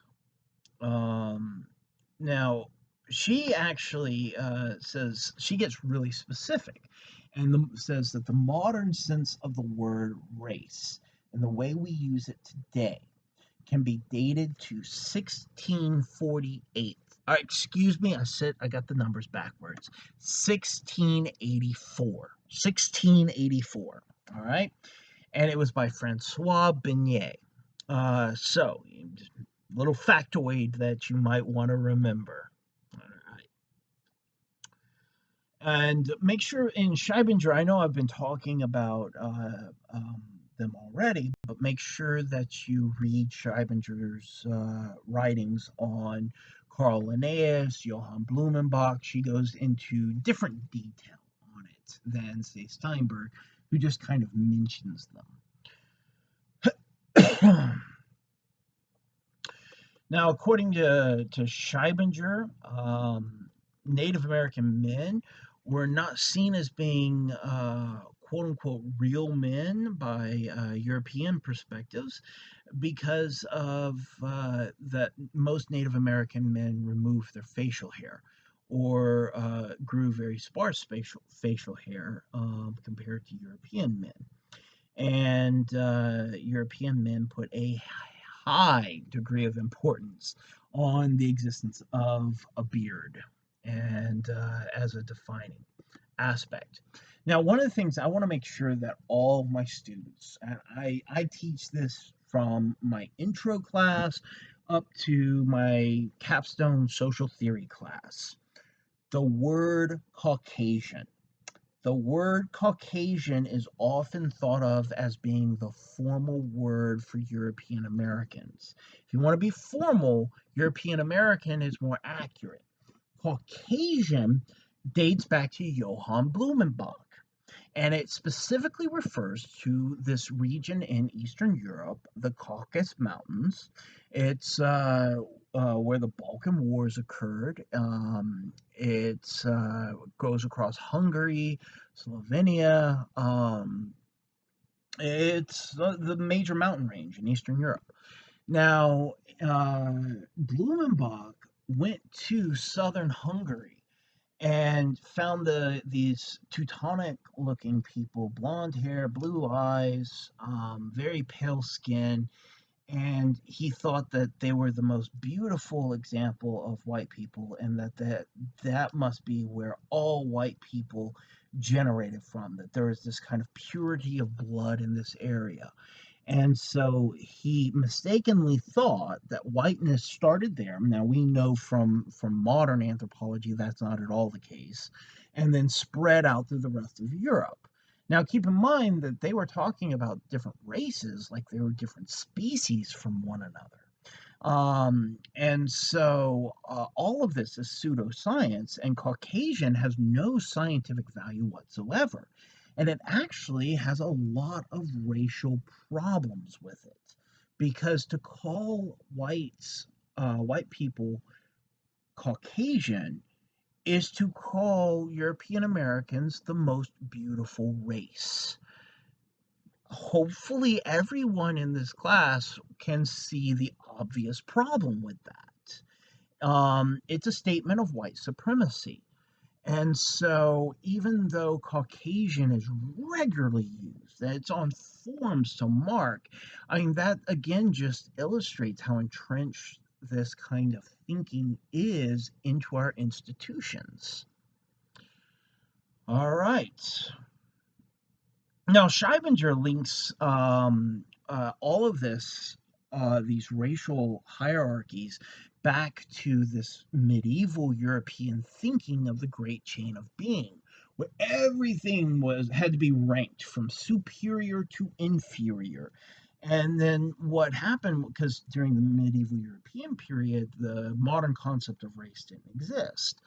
Now, she actually says, she gets really specific and says that the modern sense of the word race and the way we use it today can be dated to 1648. Excuse me, I got the numbers backwards. 1684. 1684. All right. And it was by Francois Beignet. So, little factoid that you might want to remember. All right. And make sure in Scheibinger, I know I've been talking about them already, but make sure that you read Scheibinger's writings on Karl Linnaeus, Johann Blumenbach. She goes into different detail on it than, say, Steinberg, who just kind of mentions them. Now, according to Scheibinger, Native American men were not seen as being quote unquote real men by European perspectives because of that most Native American men removed their facial hair or grew very sparse facial hair compared to European men. And European men put a high degree of importance on the existence of a beard and as a defining aspect. Now, one of the things I want to make sure that all my students, and I teach this from my intro class up to my capstone social theory class, the word Caucasian. The word Caucasian is often thought of as being the formal word for European Americans. If you want to be formal, European American is more accurate. Caucasian dates back to Johann Blumenbach, and it specifically refers to this region in Eastern Europe, the Caucasus Mountains. It's where the Balkan Wars occurred. It goes across Hungary, Slovenia. It's the major mountain range in Eastern Europe. Now, Blumenbach went to southern Hungary and found these Teutonic looking people, blonde hair, blue eyes, very pale skin, and he thought that they were the most beautiful example of white people, and that must be where all white people generated from, that there is this kind of purity of blood in this area. And so he mistakenly thought that whiteness started there. Now we know from modern anthropology that's not at all the case, and then spread out through the rest of Europe. Now keep in mind that they were talking about different races, like they were different species from one another. And so all of this is pseudoscience, and Caucasian has no scientific value whatsoever. And it actually has a lot of racial problems with it, because to call white people Caucasian is to call European Americans the most beautiful race. Hopefully everyone in this class can see the obvious problem with that. It's a statement of white supremacy. And so, even though Caucasian is regularly used, that it's on forms to mark, I mean, that again just illustrates how entrenched this kind of thinking is into our institutions. All right. Now, Scheibinger links all of these racial hierarchies, back to this medieval European thinking of the great chain of being, where everything had to be ranked from superior to inferior. And then what happened, because during the medieval European period, the modern concept of race didn't exist.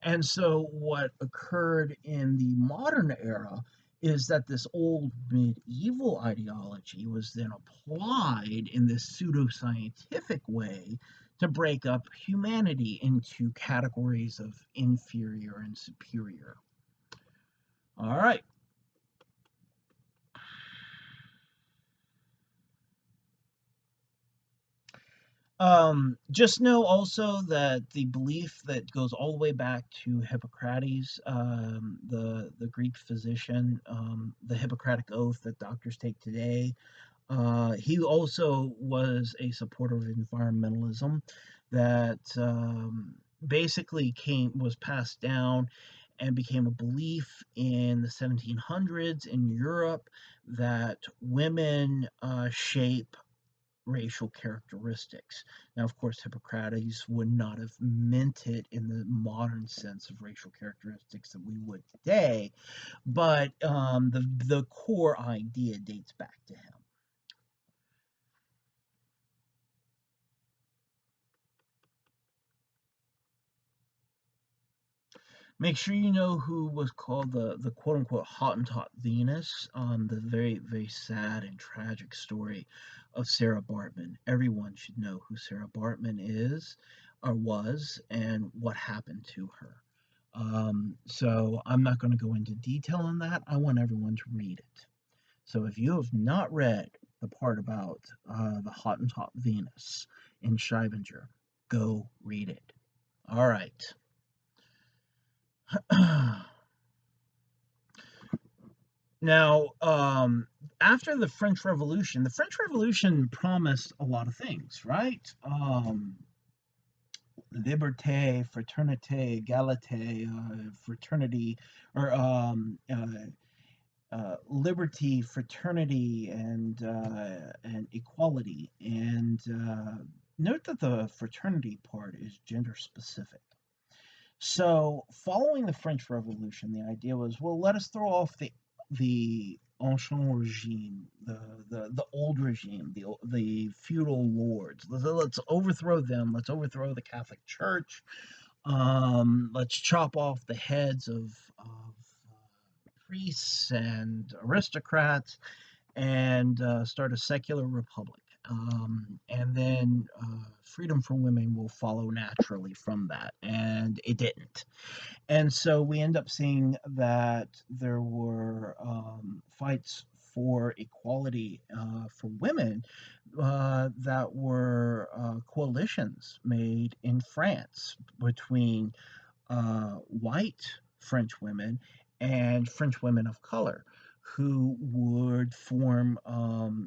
And so, what occurred in the modern era is that this old medieval ideology was then applied in this pseudoscientific way to break up humanity into categories of inferior and superior. All right. Just know also that the belief that goes all the way back to Hippocrates, the Greek physician, the Hippocratic oath that doctors take today. He also was a supporter of environmentalism that basically was passed down and became a belief in the 1700s in Europe that women shape racial characteristics. Now, of course, Hippocrates would not have meant it in the modern sense of racial characteristics that we would today, but the core idea dates back to him. Make sure you know who was called the quote unquote Hottentot Venus, the very, very sad and tragic story of Sarah Bartman. Everyone should know who Sarah Bartman is or was and what happened to her. So I'm not going to go into detail on that. I want everyone to read it. So if you have not read the part about the Hottentot Venus in Scheibinger, go read it. All right. Now, after the French Revolution promised a lot of things, right? Liberté, fraternité, égalité, fraternity, or liberty, fraternity, and equality. And note that the fraternity part is gender specific. So, following the French Revolution, the idea was, well, let us throw off the ancien regime, the old regime, the feudal lords. Let's overthrow them. Let's overthrow the Catholic Church. Let's chop off the heads of priests and aristocrats and start a secular republic. And then freedom for women will follow naturally from that. And it didn't. And so we end up seeing that there were fights for equality for women that were coalitions made in France between white French women and French women of color who would form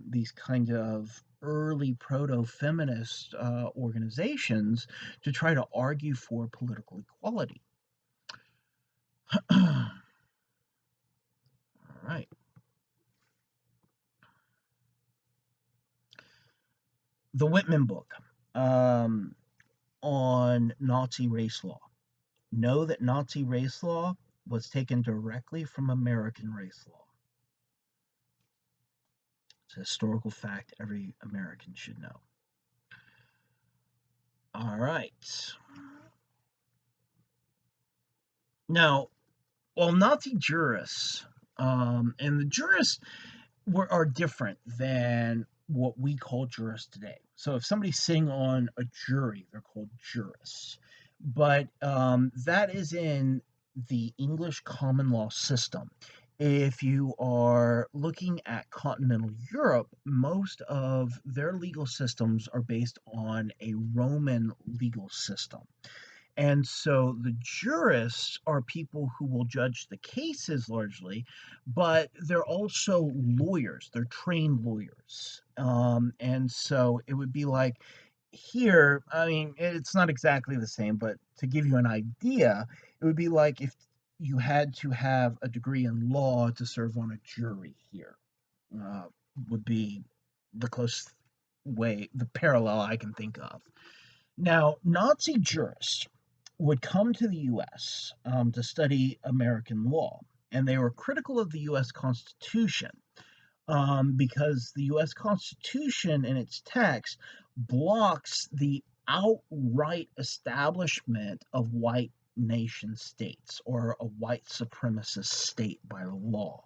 these kind of early proto-feminist organizations to try to argue for political equality. All right. The Whitman book on Nazi race law. Know that Nazi race law was taken directly from American race law. It's a historical fact every American should know. All right. Now, well, Nazi jurists, and the jurists are different than what we call jurists today. So if somebody's sitting on a jury, they're called jurists. But that is in the English common law system. If you are looking at continental Europe, most of their legal systems are based on a Roman legal system. And so the jurists are people who will judge the cases largely, but they're also lawyers. They're trained lawyers. And so it would be like here, I mean, it's not exactly the same, but to give you an idea, it would be like if you had to have a degree in law to serve on a jury here, uh, would be the closest way, the parallel I can think of. Now, Nazi jurists would come to the US to study American law, and they were critical of the US Constitution because the US Constitution in its text blocks the outright establishment of white nation states or a white supremacist state by law.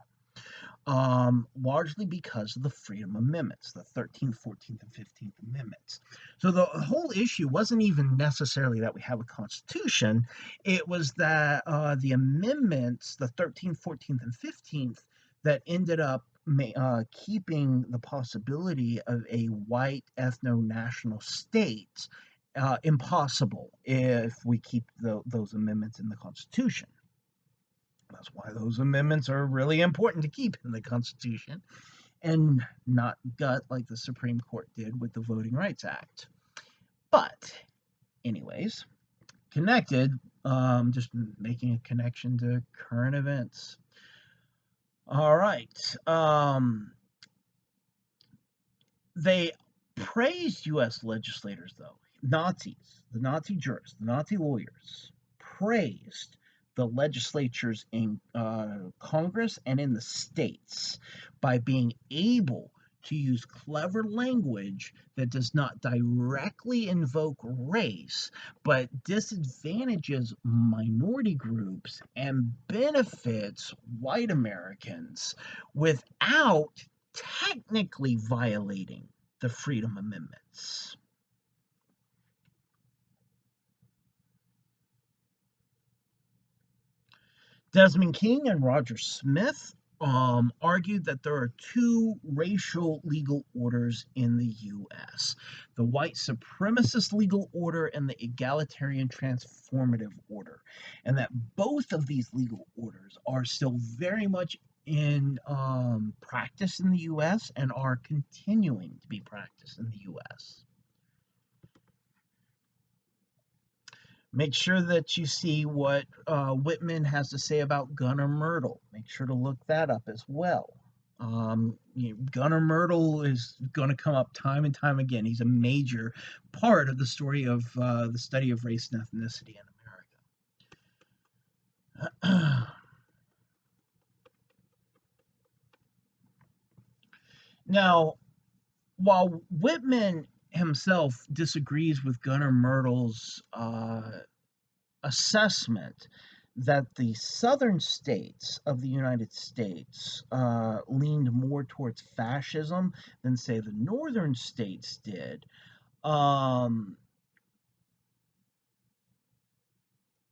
Largely because of the Freedom Amendments, the 13th, 14th, and 15th Amendments. So the whole issue wasn't even necessarily that we have a constitution, it was that the amendments, the 13th, 14th, and 15th, that ended up keeping the possibility of a white ethno-national state impossible if we keep those amendments in the Constitution. That's why those amendments are really important to keep in the Constitution and not gut like the Supreme Court did with the Voting Rights Act. But, anyways, connected, just making a connection to current events. All right. They praised U.S. legislators, though. Nazis, the Nazi jurists, the Nazi lawyers, praised the legislatures in Congress and in the states by being able to use clever language that does not directly invoke race, but disadvantages minority groups and benefits white Americans without technically violating the Freedom Amendments. Desmond King and Roger Smith argued that there are two racial legal orders in the U.S. the white supremacist legal order and the egalitarian transformative order, and that both of these legal orders are still very much in practice in the U.S. and are continuing to be practiced in the U.S. Make sure that you see what Whitman has to say about Gunnar Myrdal. Make sure to look that up as well. Gunnar Myrdal is going to come up time and time again. He's a major part of the story of the study of race and ethnicity in America. Now, while Whitman himself disagrees with Gunnar Myrdal's assessment that the southern states of the United States leaned more towards fascism than, say, the northern states did,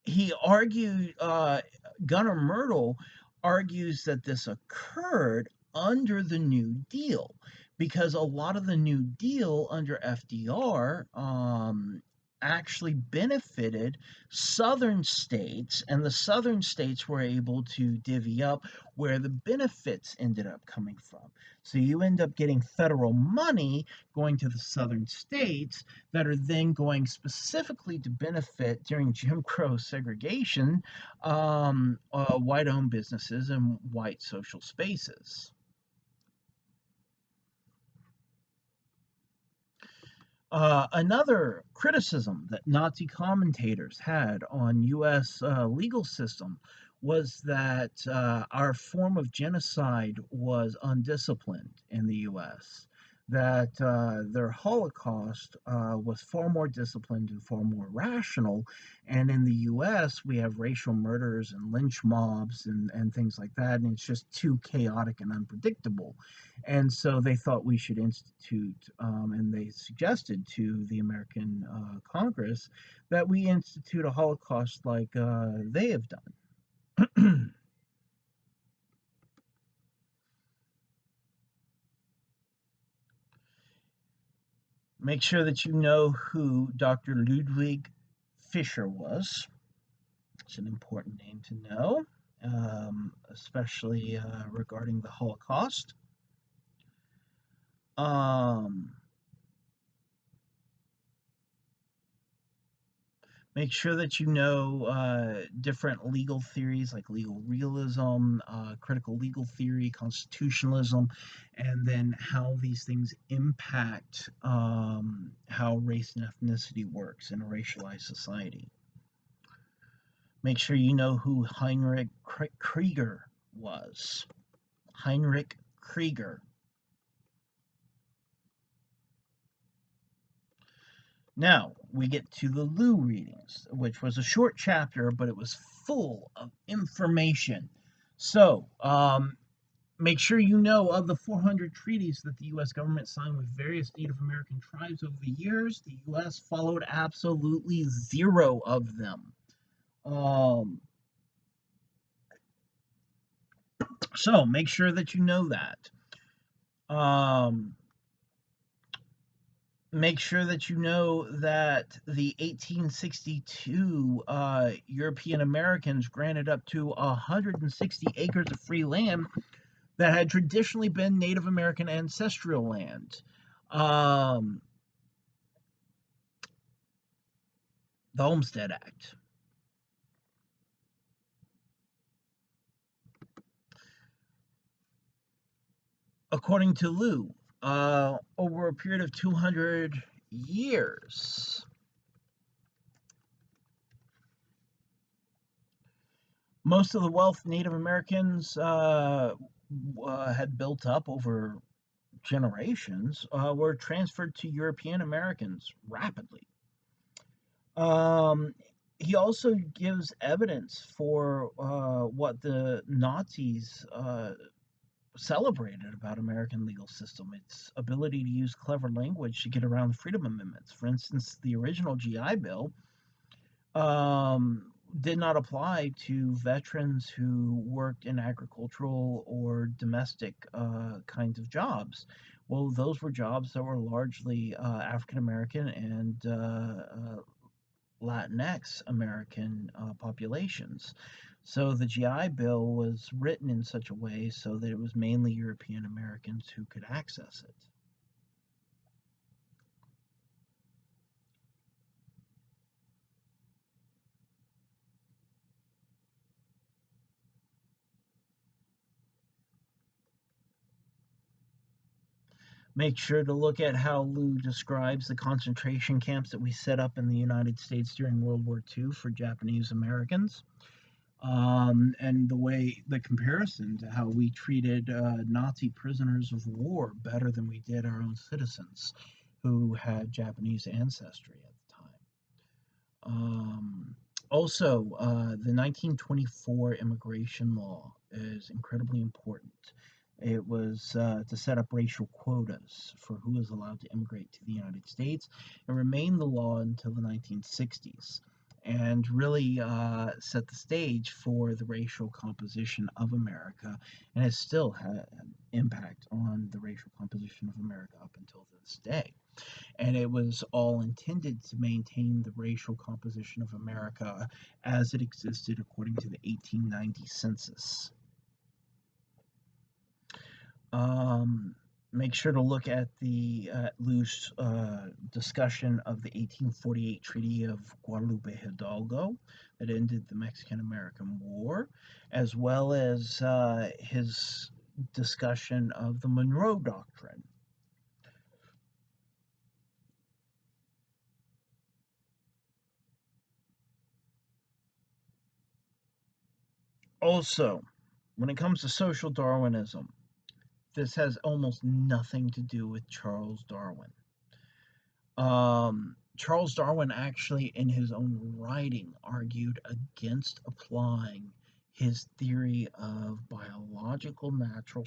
he argued, Gunnar Myrdal argues that this occurred under the New Deal because a lot of the New Deal under FDR actually benefited southern states, and the southern states were able to divvy up where the benefits ended up coming from. So you end up getting federal money going to the southern states that are then going specifically to benefit during Jim Crow segregation, white-owned businesses and white social spaces. Another criticism that Nazi commentators had on U.S. Legal system was that our form of genocide was undisciplined in the U.S., that their Holocaust was far more disciplined and far more rational, and in the U.S. we have racial murders and lynch mobs and things like that, and it's just too chaotic and unpredictable. And so they thought we should institute, and they suggested to the American Congress that we institute a Holocaust like they have done. Make sure that you know who Dr. Ludwig Fischer was. It's an important name to know, especially regarding the Holocaust. Make sure that you know different legal theories like legal realism, critical legal theory, constitutionalism, and then how these things impact how race and ethnicity works in a racialized society. Make sure you know who Heinrich Krieger was. Heinrich Krieger. Now, we get to the Lou readings, which was a short chapter, but it was full of information. So, make sure you know of the 400 treaties that the U.S. government signed with various Native American tribes over the years. The U.S. followed absolutely 0 of them. So, make sure that you know that. Make sure that you know that the 1862 European Americans granted up to 160 acres of free land that had traditionally been Native American ancestral land. The Homestead Act. According to Lou, over a period of 200 years, most of the wealth Native Americans had built up over generations were transferred to European Americans rapidly. Um, he also gives evidence for what the Nazis celebrated about American legal system, its ability to use clever language to get around the Freedom Amendments. For instance, the original GI Bill did not apply to veterans who worked in agricultural or domestic kinds of jobs. Well, those were jobs that were largely African American and Latinx American populations. So the GI Bill was written in such a way so that it was mainly European Americans who could access it. Make sure to look at how Lou describes the concentration camps that we set up in the United States during World War II for Japanese Americans. And the comparison to how we treated Nazi prisoners of war better than we did our own citizens who had Japanese ancestry at the time. Um, Also, the 1924 immigration law is incredibly important. It was to set up racial quotas for who is allowed to immigrate to the United States. It remained the law until the 1960s and really set the stage for the racial composition of America and has still had an impact on the racial composition of America up until this day. And it was all intended to maintain the racial composition of America as it existed according to the 1890 census. Um, Make sure to look at the loose discussion of the 1848 Treaty of Guadalupe Hidalgo that ended the Mexican American War, as well as his discussion of the Monroe Doctrine. Also, when it comes to social Darwinism, this has almost nothing to do with Charles Darwin. Charles Darwin actually, in his own writing, argued against applying his theory of biological natural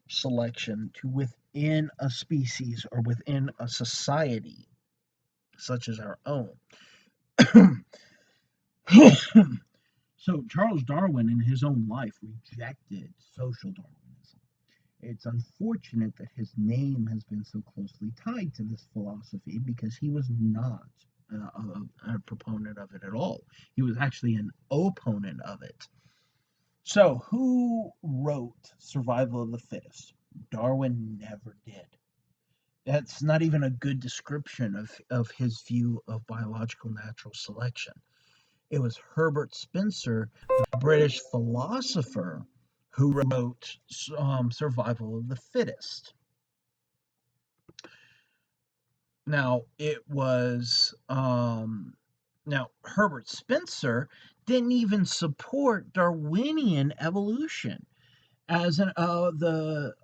selection to within a species or within a society such as our own. So Charles Darwin, in his own life, rejected social Darwinism. It's unfortunate that his name has been so closely tied to this philosophy because he was not a proponent of it at all. He was actually an opponent of it. So, who wrote Survival of the Fittest? Darwin never did. That's not even a good description of his view of biological natural selection. It was Herbert Spencer, the British philosopher, who wrote Survival of the Fittest. Now, it was now Herbert Spencer didn't even support Darwinian evolution as the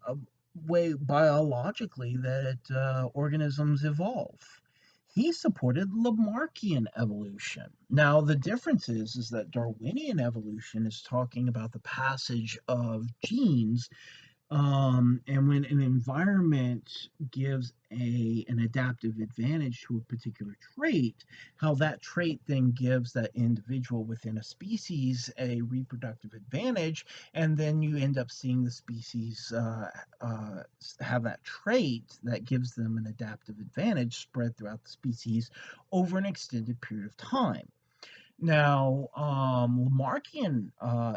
way biologically that organisms evolve. He supported Lamarckian evolution. Now, the difference is that Darwinian evolution is talking about the passage of genes, and when an environment gives an adaptive advantage to a particular trait, how that trait then gives that individual within a species a reproductive advantage, and then you end up seeing the species have that trait that gives them an adaptive advantage spread throughout the species over an extended period of time. Now, Lamarckian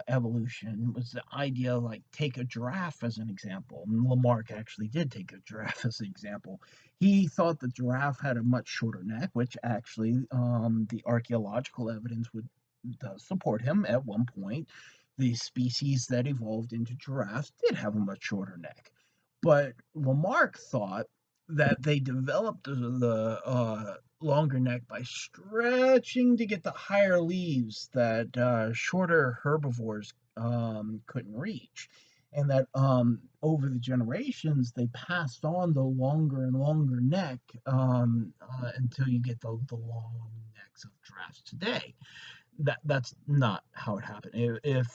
evolution was the idea, like, take a giraffe as an example. And Lamarck actually did take a giraffe as an example. He thought the giraffe had a much shorter neck, which actually the archaeological evidence does support him. At one point, the species that evolved into giraffes did have a much shorter neck. But Lamarck thought that they developed the longer neck by stretching to get the higher leaves that shorter herbivores couldn't reach. and that over the generations they passed on the longer and longer neck until you get the long necks of giraffes today. That's not how it happened. If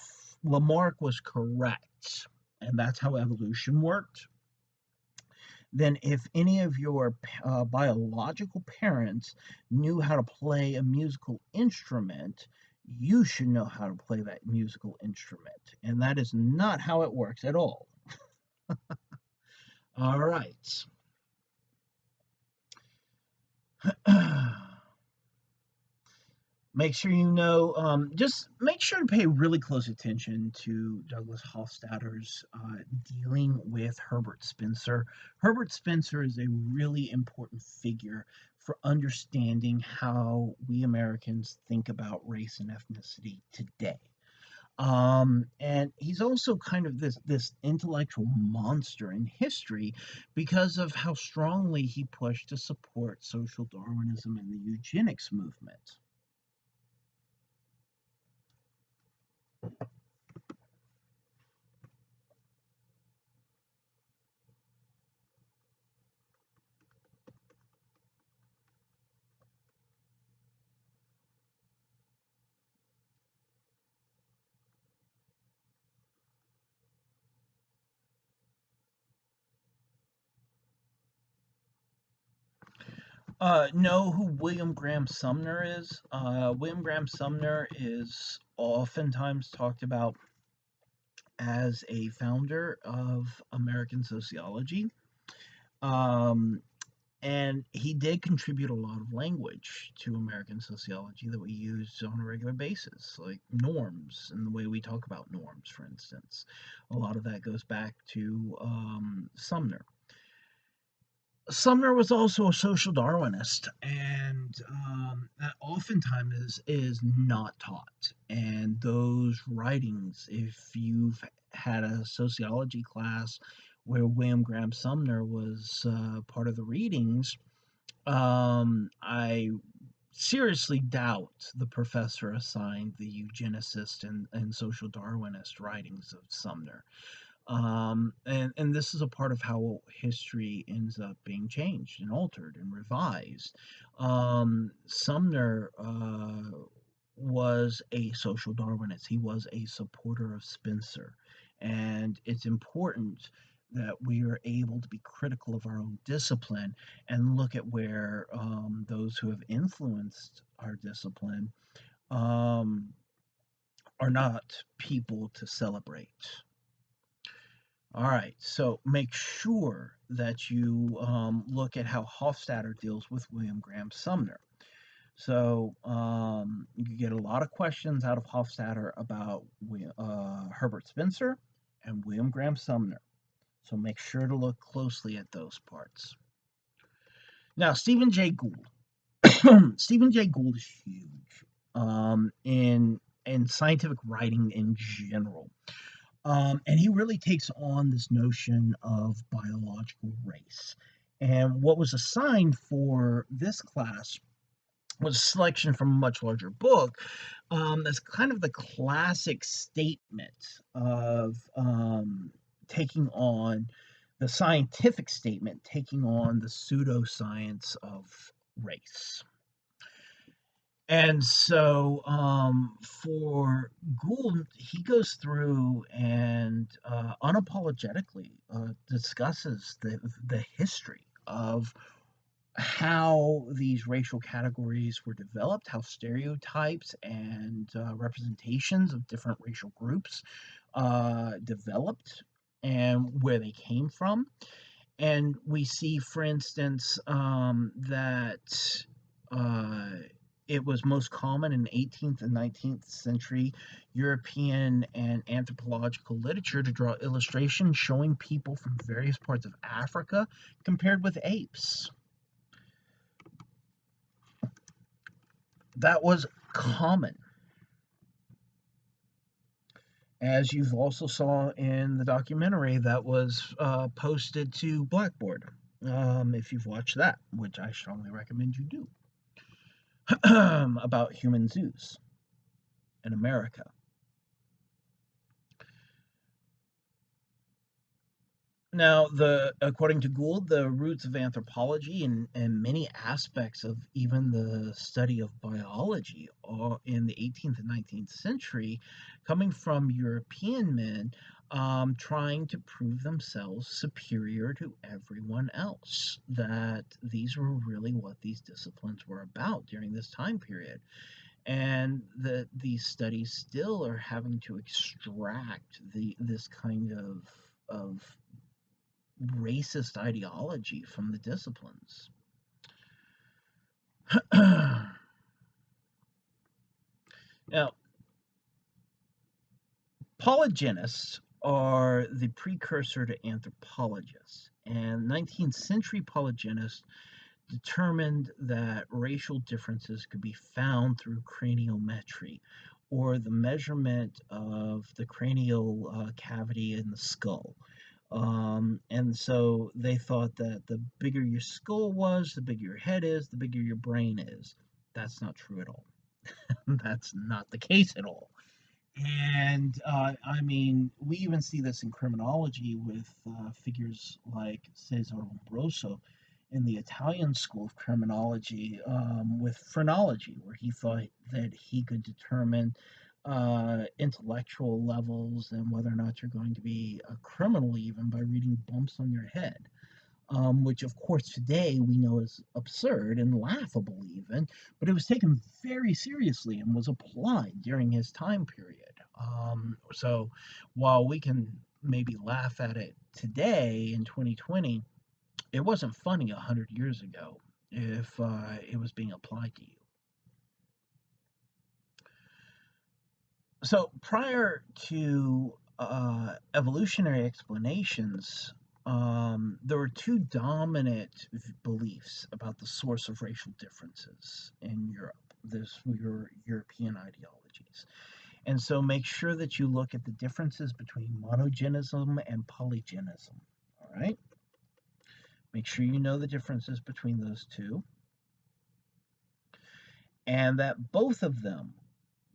Lamarck was correct, and that's how evolution worked, then if any of your biological parents knew how to play a musical instrument, you should know how to play that musical instrument. And that is not how it works at all. All right. Make sure you know, just make sure to pay really close attention to Douglas Hofstadter's dealing with Herbert Spencer. Herbert Spencer is a really important figure for understanding how we Americans think about race and ethnicity today. And he's also kind of this intellectual monster in history because of how strongly he pushed to support social Darwinism and the eugenics movement. Know who William Graham Sumner is? William Graham Sumner is oftentimes talked about as a founder of American sociology. Um, and he did contribute a lot of language to American sociology that we use on a regular basis, like norms and the way we talk about norms, for instance. A lot of that goes back to Sumner. Sumner was also a social Darwinist, and that oftentimes is not taught. And those writings, if you've had a sociology class where William Graham Sumner was part of the readings, I seriously doubt the professor assigned the eugenicist and social Darwinist writings of Sumner. And this is a part of how history ends up being changed and altered and revised. Sumner was a social Darwinist. He was a supporter of Spencer, and it's important that we are able to be critical of our own discipline and look at where those who have influenced our discipline um, are not people to celebrate. All right, so make sure that you look at how Hofstadter deals with William Graham Sumner. So you get a lot of questions out of Hofstadter about Herbert Spencer and William Graham Sumner. So make sure to look closely at those parts. Now, Stephen Jay Gould. Stephen Jay Gould is huge in scientific writing in general. And he really takes on this notion of biological race. And what was assigned for this class was a selection from a much larger book. That's kind of the classic statement of taking on the scientific statement, taking on the pseudoscience of race. And so for Gould, he goes through and unapologetically discusses the history of how these racial categories were developed, how stereotypes and representations of different racial groups developed, and where they came from. And we see, for instance, that uh, it was most common in 18th and 19th century European and anthropological literature to draw illustrations showing people from various parts of Africa compared with apes. That was common. As you've also saw in the documentary that was posted to Blackboard, if you've watched that, which I strongly recommend you do, about human zoos in America. Now, according to Gould, the roots of anthropology and many aspects of even the study of biology are in the 18th and 19th century, coming from European men trying to prove themselves superior to everyone else. That these were really what these disciplines were about during this time period, and that these studies still are having to extract this kind of racist ideology from the disciplines. Now, polygenists are the precursor to anthropologists, and 19th century polygenists determined that racial differences could be found through craniometry, or the measurement of the cranial cavity in the skull. And so they thought that the bigger your skull was, the bigger your head is, the bigger your brain is. That's not true at all. That's not the case at all. And I mean, we even see this in criminology with figures like Cesare Lombroso in the Italian school of criminology with phrenology, where he thought that he could determine intellectual levels and whether or not you're going to be a criminal even by reading bumps on your head. Which of course today we know is absurd and laughable even, but it was taken very seriously and was applied during his time period. So while we can maybe laugh at it today in 2020, it wasn't funny 100 years ago if it was being applied to you. So prior to evolutionary explanations, there were two dominant beliefs about the source of racial differences in Europe. This were European ideologies. And so make sure that you look at the differences between monogenism and polygenism. All right? Make sure you know the differences between those two, and that both of them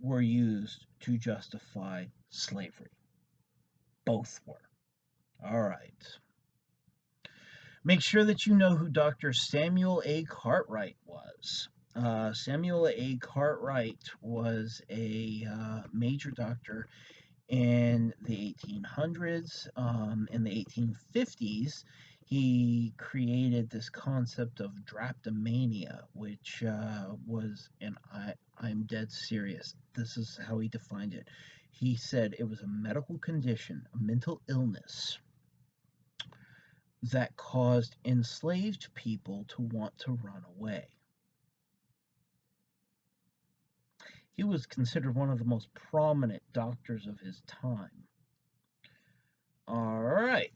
were used to justify slavery. Both were. All right. Make sure that you know who Dr. Samuel A. Cartwright was. Samuel A. Cartwright was a major doctor in the 1800s. In the 1850s, he created this concept of drapetomania, which was, and I'm dead serious, this is how he defined it. He said it was a medical condition, a mental illness that caused enslaved people to want to run away. He was considered one of the most prominent doctors of his time. All right.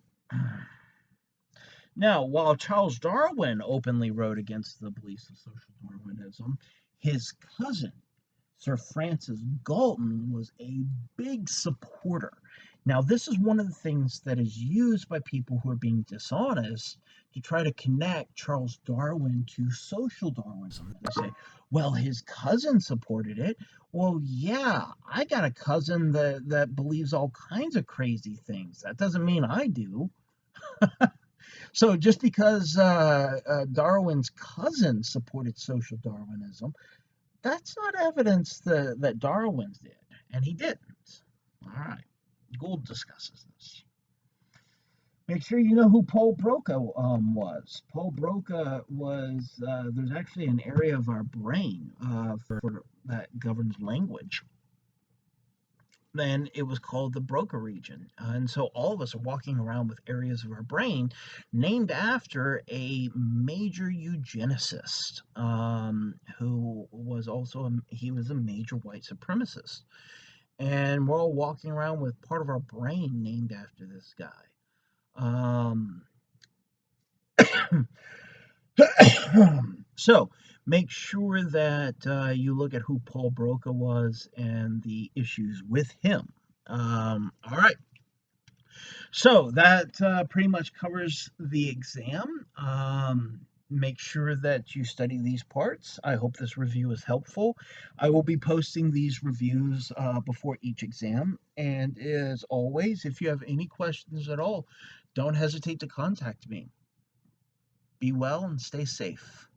Now, while Charles Darwin openly wrote against the beliefs of social Darwinism, his cousin, Sir Francis Galton, was a big supporter. Now, this is one of the things that is used by people who are being dishonest to try to connect Charles Darwin to social Darwinism. They say, well, his cousin supported it. Well, yeah, I got a cousin that believes all kinds of crazy things. That doesn't mean I do. So just because Darwin's cousin supported social Darwinism, that's not evidence that Darwin did, and he didn't. All right. Gould discusses this. Make sure you know who Paul Broca was. Paul Broca was, there's actually an area of our brain for that governs language. Then it was called the Broca region. And so all of us are walking around with areas of our brain named after a major eugenicist who was also, he was a major white supremacist. And we're all walking around with part of our brain named after this guy. So make sure that you look at who Paul Broca was and the issues with him. All right. So that pretty much covers the exam. make sure that you study these parts. I hope this review is helpful. I will be posting these reviews before each exam. And as always, if you have any questions at all, don't hesitate to contact me. Be well and stay safe.